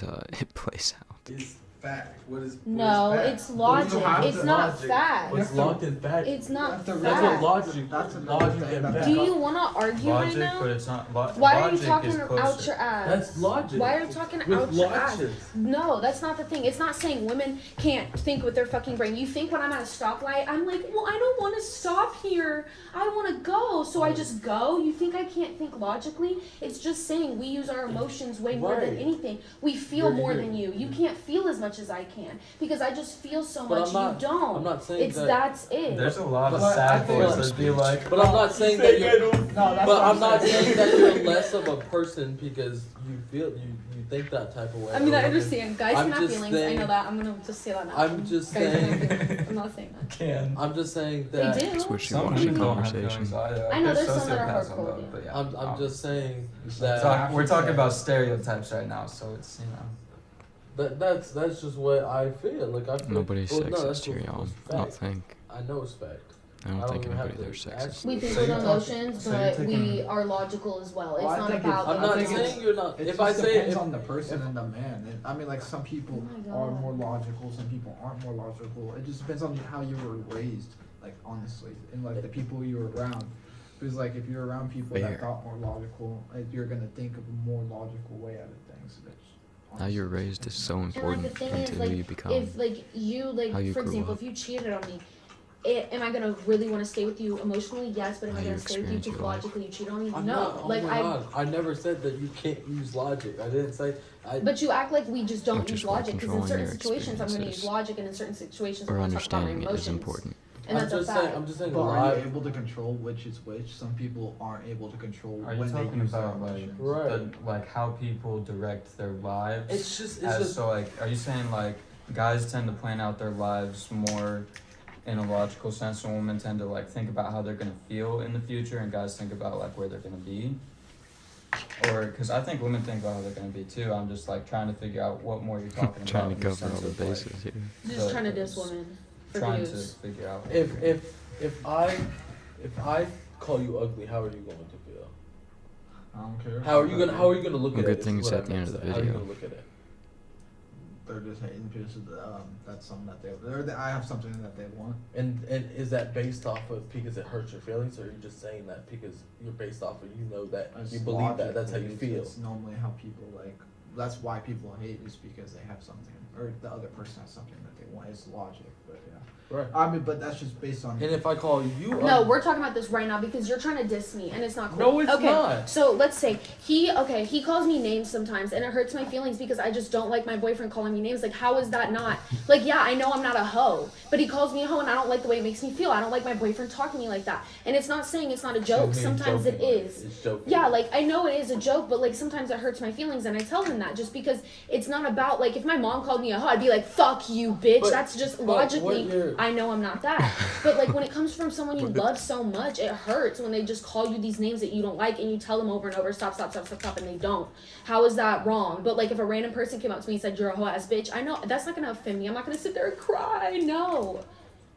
plays out. is fact. What is No, what is it's fact? logic. have It's to- not logic. fact. What's locked in fact? It's not That's That's fact. what logic. That's another logic thing and that- fact. Do you want to argue right Logic, now? but it's not. Why are you logic talking is out closer. your ass? That's logic. Why are you talking With out your ass? logic. No, that's not the thing. It's not saying women can't think with their fucking brain. You think when I'm at a stoplight, I'm like, well, I don't want to stop here. I want to go, so I just go. You think I can't think logically? It's just saying we use our emotions way more than Right. anything. We feel You're- more you're- than you. You can't feel as much much as I can because I just feel so But much. I'm not- you don't. I'm not saying that. That's it. There's a lot of But I sad think- boys that be like, But I'm not saying that you're. No, that's But what I'm not saying. saying that you're less of a person because you feel you think that type of way. I mean, or I whatever. understand. Guys I'm can have just feelings. I saying- know that. I'm gonna just say that now. I'm just Guys can have saying. feelings. I'm not saying that. can. I'm just saying They that. do. It's Some wishy-washy people don't have conversation. feelings either. I know There's there's some that are sociopaths on hardcore, them, but yeah. I'm just saying We're that. we're talking about stereotypes right now, so it's That's just what I feel. Like I feel. Nobody's well, no, sexist that's here, just y'all. fact. I don't think. I know it's fact. I don't I think don't even have anybody to there's sexist. ask. We think So with you're emotions, so you're but we taking- are logical as well. It's Well, I not think about. it's- I'm I not think saying you're not. It If just I say depends if, on the person and the man. I mean, like some people Oh my are God. more logical, some people aren't more logical. It just depends on how you were raised, like honestly, and like the people you were around. Because like if you're around people Fair. that thought more logical, like, you're gonna think of a more logical way out of things. How you're raised is so And like important the thing is, until you like become. if like you like how you for grew example, up. if you cheated on me, am I gonna really want to stay with you emotionally? Yes, but am I How you gonna stay with you experience because your life. logically you cheated on me? I'm No, not, oh like my God, I never said that you can't use logic. I didn't say. But you act like we just don't Which use is why logic because in controlling certain your situations I'm going to use experiences logic and in certain situations I'm or going to talk about my understanding it emotions. is important. And I'm that's a just fact. saying. I'm just saying. But are Live. you able to control which is which? Some people aren't able to control Are you when they talking use their about like emotions. Right. like how people direct their lives? It's just. So like, are you saying like guys tend to plan out their lives more in a logical sense, and women tend to like think about how they're gonna feel in the future, and guys think about like where they're gonna be? Or because I think women think about how they're gonna be too. I'm just like trying to figure out what more you're talking Trying about. to in the cover all sense the of, like, bases here. Just the- trying to diss women for trying views. to figure out. If I call you ugly, how are you going to feel? I don't care. How are you gonna look Well, at good it? thing is it's what at I the end meant of to the say. How are you video. gonna look at it? They're just hating because of that's something that I have something that they want. And is that based off of because it hurts your feelings, or are you just saying that because you're based off of that It's you believe that logic, that's how you it's- feel? It's normally how people like. That's why people hate is because they have something, or the other person has something that they want. It's logic, but yeah. Right. I mean, but that's just based on. And if I call you No, ugly, we're talking about this right now because you're trying to diss me and it's not cool. No, it's okay, not. So let's say he calls me names sometimes and it hurts my feelings because I just don't like my boyfriend calling me names. Like, how is that not? Like, yeah, I know I'm not a hoe, but he calls me a hoe and I don't like the way it makes me feel. I don't like my boyfriend talking to me like that. And it's not saying it's not a joke. Excuse me, Sometimes it joking. is. It's joking. Yeah, like I know it is a joke, but like sometimes it hurts my feelings and I tell him that just because it's not about like if my mom called me a hoe, I'd be like, fuck you, bitch. But- That's just but logically what you're- I know I'm not that. But like when it comes from someone you love so much, it hurts when they just call you these names that you don't like and you tell them over and over, stop, and they don't. How is that wrong? But like if a random person came up to me and said, you're a hoe ass bitch, I know that's not gonna offend me. I'm not gonna sit there and cry. No.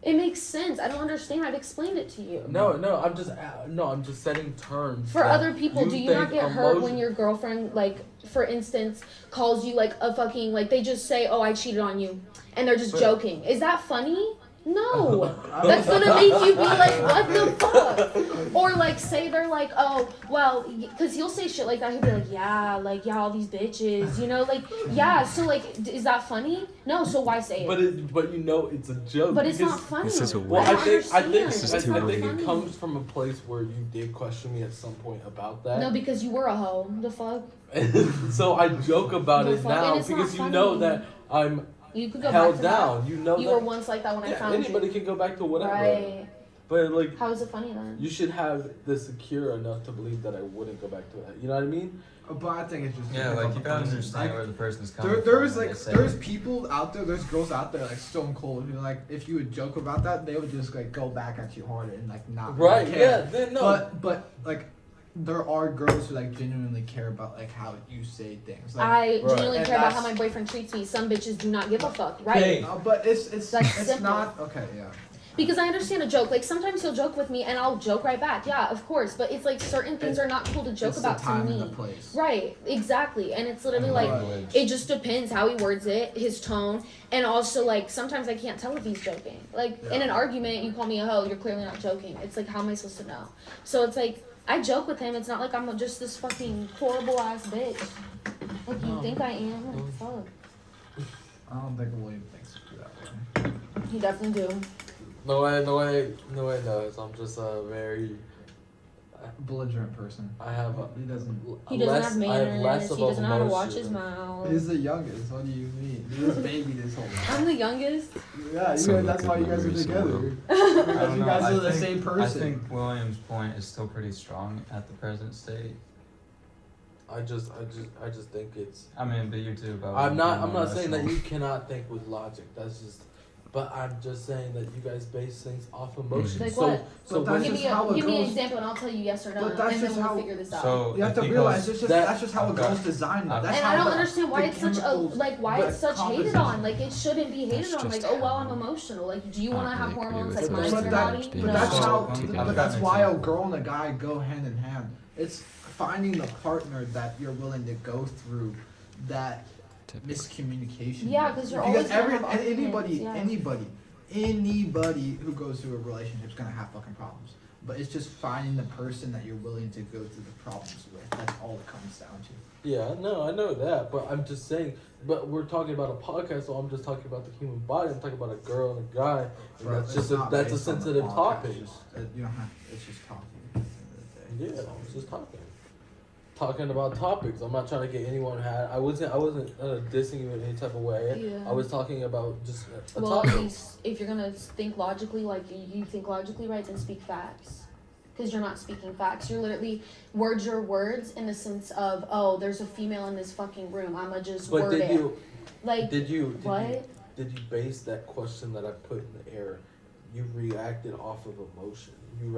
It makes sense. I don't understand. I've explained it to you. No, I'm just setting terms. For that other people, do you not think get hurt when emotion- your girlfriend, like, for instance, calls you like a fucking, like, they just say, oh, I cheated on you, and they're just But- joking? Is that funny? No. That's gonna make you be like, what the fuck? Or like, say they're like, oh, well, because he'll say shit like that. He'll be like, yeah, all these bitches, you know, like, yeah. So like, is that funny? No. So why say it? But it's a joke. But it's because- not funny. This is a Well, I I think understand. This is It's too not I think funny. it comes from a place where you did question me at some point about that. No, because you were a hoe. The fuck? So I joke about The it fuck? now And it's not because you know funny. that I'm You could go held back to down. that. You know You that were once like that when I yeah, found anybody you. can go back to whatever. Right. But like How is it funny then? you should have the secure enough to believe that I wouldn't go back to it. You know what I mean? But I think it's just. Yeah, depends like on you the gotta person. understand Like, where the person's coming there's from. when like they say there's it. people out there, there's girls out there like stone cold who like if you would joke about that, they would just like go back at you harder and like not really Right? care. Yeah. Then no. But like there are girls who like genuinely care about like how you say things. Like, I Right. genuinely And care about how that's- my boyfriend treats me. Some bitches do not give a fuck, right? Hey. but it's That's it's simple. not okay. Yeah. Because I understand a joke. Like sometimes he'll joke with me and I'll joke right back. Yeah, of course. But it's like certain things are not cool to joke It's about the time to and me. the place. Right, exactly. And it's literally And like language. it just depends how he words it, his tone, and also like sometimes I can't tell if he's joking. Like in an argument, you call me a hoe, you're clearly not joking. It's like how am I supposed to know? So it's like I joke with him. It's not like I'm just this fucking horrible ass bitch. Like you think I am? Like, fuck. I don't think William thinks that way. You definitely do. No way knows. I'm just very. belligerent person. I have. He doesn't. He doesn't have manners. less of He doesn't know how to watch emotion. his mouth. He's the youngest. What do you mean? He was baby this whole time. I'm the youngest. Yeah, So you guys, that's good why you guys are memories, together. Will. I Because don't you know. guys are the think- same person. I think William's point is still pretty strong at the present state. I just think it's. I mean, but you too. About I'm not being saying that emotional. you cannot think with logic. That's just. But I'm just saying that you guys base things off emotion. Like so, what? So But that's Give just me how it give me an goes. example and I'll tell you yes or no, But that's and then just we'll how- figure this out. So You have if to he realize goes- that's just how a Okay. girl's designed. That's And how I don't the- understand why the it's such a chemicals, why the it's such hated composition. on. Like it shouldn't be hated That's on. just Like, oh well, how- I'm emotional. Like, do you want to I have really agree hormones with like that. mine in your body? But But that's So, how. I'll give But you that's an why a example. girl and a guy go hand in hand. It's finding the partner that you're willing to go through that Typically. miscommunication. Yeah, with. 'cause you're always gonna have arguments, anybody who goes through a relationship is gonna have fucking problems. But it's just finding the person that you're willing to go through the problems with. That's all it comes down to. yeah, no, I know that, but I'm just saying. But we're talking about a podcast, so I'm just talking about the human body. I'm talking about a girl and a guy. And Bro, that's it's just not that's a based on the sensitive podcast, topic. It's just, you don't have. It's just talking. At the end of the day. Yeah, it's just talking about topics. I'm not trying to get anyone had. I wasn't dissing you in any type of way. Yeah. I was talking about just a Well, at topic. least if you're gonna think logically, like you think logically, right? Then speak facts. Because you're not speaking facts. You're literally words your words in the sense of, oh, there's a female in this fucking room. I'ma just But word did it. you Like did you what? did you base that question that I put in the air? You reacted off of emotion. You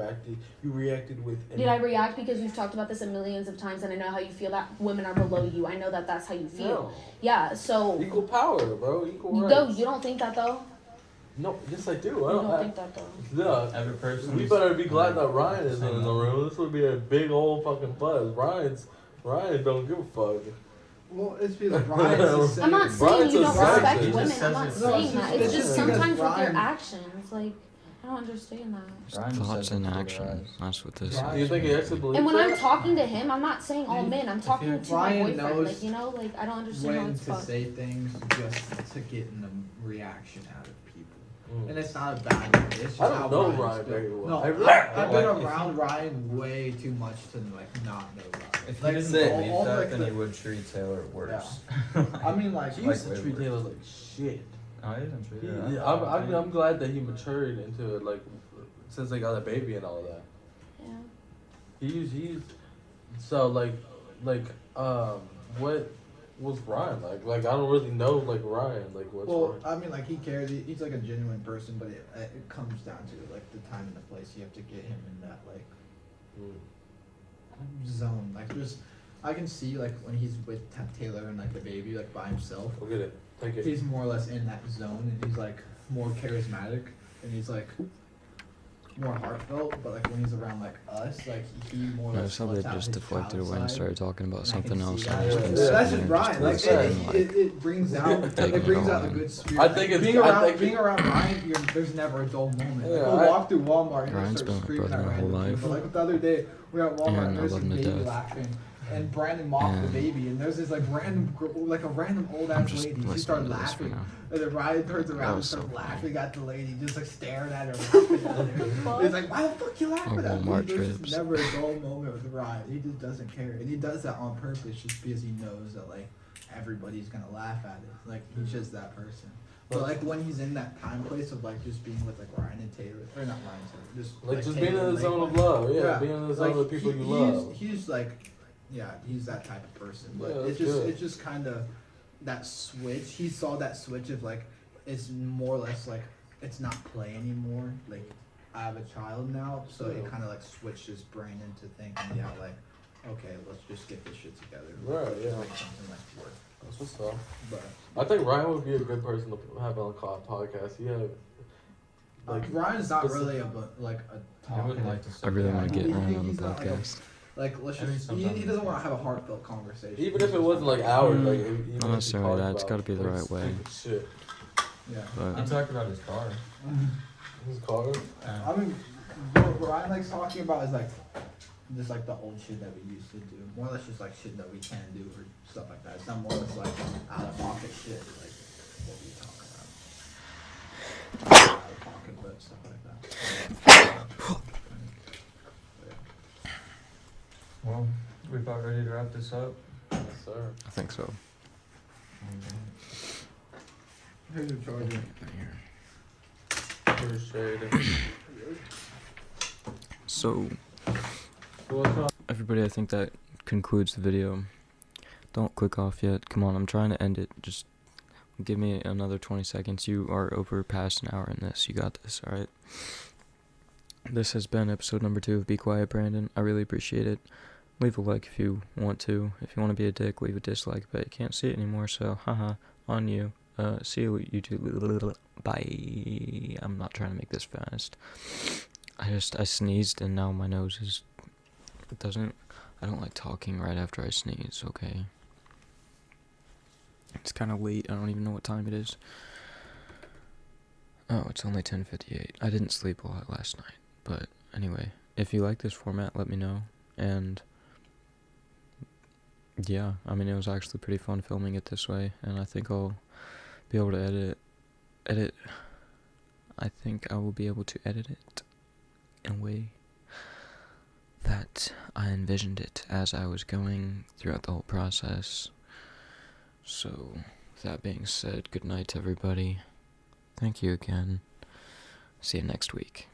reacted with. Did I react because we've talked about this a millions of times and I know how you feel that women are below you. I know that that's how you feel. No. Yeah, so Equal power, bro. Equal you rights. don't think that though? No, yes I do. You don't think that though? No. Every person. We is- better be glad that Ryan is Same in the level. room. This would be a big old fucking buzz. Ryan don't give a fuck. Well, it's because Ryan's the same. I'm not saying Brian's you a don't sex respect addict. women. He I'm just not says saying it's that. just- It's it's just just because sometimes with your Ryan- actions, like I don't understand that. Ryan just Thoughts said and it with action. their eyes. That's what this Ryan- Do you is. think he actually believes And when I'm that? talking to him, I'm not saying all Dude, men. I'm if talking you're- to my Ryan boyfriend. knows Like, you know, like I don't understand how When it's to fucked. say things just to get in the reaction out of people. Mm. And it's not a bad thing. It's just I don't how know Ryan's Ryan built. very well. No, I really- I've been Like, if around Ryan way too much to like not know Ryan. If he Like, didn't say- believe all, that, like, then the- he would treat Taylor worse. I mean, like, He used Like, to way treat worse. Taylor like shit. No, he didn't treat He, her. I'm glad that he matured into it, like since they got a baby and all of that. Yeah. He's so like what was Ryan like? Like I don't really know like Ryan. Like what's well, Ryan? I mean, like he cares. He's like a genuine person, but it comes down to like the time and the place. You have to get him in that like zone. Like there's, I can see like when he's with Taylor and like the baby like by himself. Go get it. Take it. He's more or less in that zone, and he's like more charismatic, and he's like more heartfelt. But like when he's around like us, like he more or less. Notice how they lets out just his deflected child away and side. started talking about And I something can else. see And that. it's Yeah, been yeah. That's sitting just there Ryan. Like listening, it brings out taking it brings it out all the in. good spirit. I think it's- being I around think being it- around Ryan. There's never a dull moment. Like, Yeah, we'll I- walk through Walmart and Ryan's start been my screaming brother at my whole random life. people. Like the other day, we were at Walmart And and I there's love this him to baby death. laughing, and Brandon mocked the And baby, and there's this like random like a random old I'm ass just lady. She listening started to this for laughing, now. and then Ryan turns around and was so starts funny. laughing at the lady, just like staring at her, laughing at her. He's like, "Why the fuck you laughing Our at me?" Walmart There's trips. just never a dull moment with Ryan. He just doesn't care, and he does that on purpose, just because he knows that like everybody's gonna laugh at it. Like he's just that person. But like when he's in that time place of like just being with like Ryan and Taylor, or not Ryan and Taylor, Just Taylor being in and the zone of Lakeland. love. Yeah, being in the zone Like, of the people you he's, love. He's like, yeah, he's that type of person. But Yeah, that's it's just good. it's just kind of that switch. He saw that switch of like it's more or less like it's not play anymore. Like I have a child now, so it Yeah. kind of like switched his brain into thinking, yeah, like okay, let's just get this shit together. Right, Let's yeah. make something like work. That's what's up. But I think Ryan would be a good person to have on a podcast. Yeah. like Ryan's not really a like a I wouldn't talkative. like to say I really Yeah, want to get he- Ryan on the he's not like a- podcast. Like let's I mean, just sometimes he doesn't it's want to like- have a heartfelt conversation. Even if it wasn't like hours, like even Not if you necessarily talked that, it's about, gotta be the like, right way. stupid Shit. Yeah. But He talked about his car. His car. I mean, what Ryan likes talking about is like just like the old shit that we used to do. More or less just like shit that we can do or stuff like that. It's not more or less like out of pocket shit like what we talk about. Not out of pocket, but stuff like that. wrap this up? Yes, sir. I think so. Here's your charger. Appreciate it. So, What's up? everybody, I think that concludes the video. Don't click off yet. Come on, I'm trying to end it. Just give me another 20 seconds. You are over past an hour in this. You got this, alright? This has been episode number 2 of Be Quiet, Brandon. I really appreciate it. Leave a like if you want to. If you want to be a dick, leave a dislike, but you can't see it anymore, so haha, on you. See you YouTube. Bye. I'm not trying to make this fast. I sneezed and now my nose is, I don't like talking right after I sneeze, okay? It's kind of late, I don't even know what time it is. Oh, it's only 10:58. I didn't sleep a lot last night, but anyway, if you like this format, let me know, and yeah, I mean, it was actually pretty fun filming it this way, and I think I'll be able to I think I will be able to edit it in a way that I envisioned it as I was going throughout the whole process. So, with that being said, good night, everybody. Thank you again. See you next week.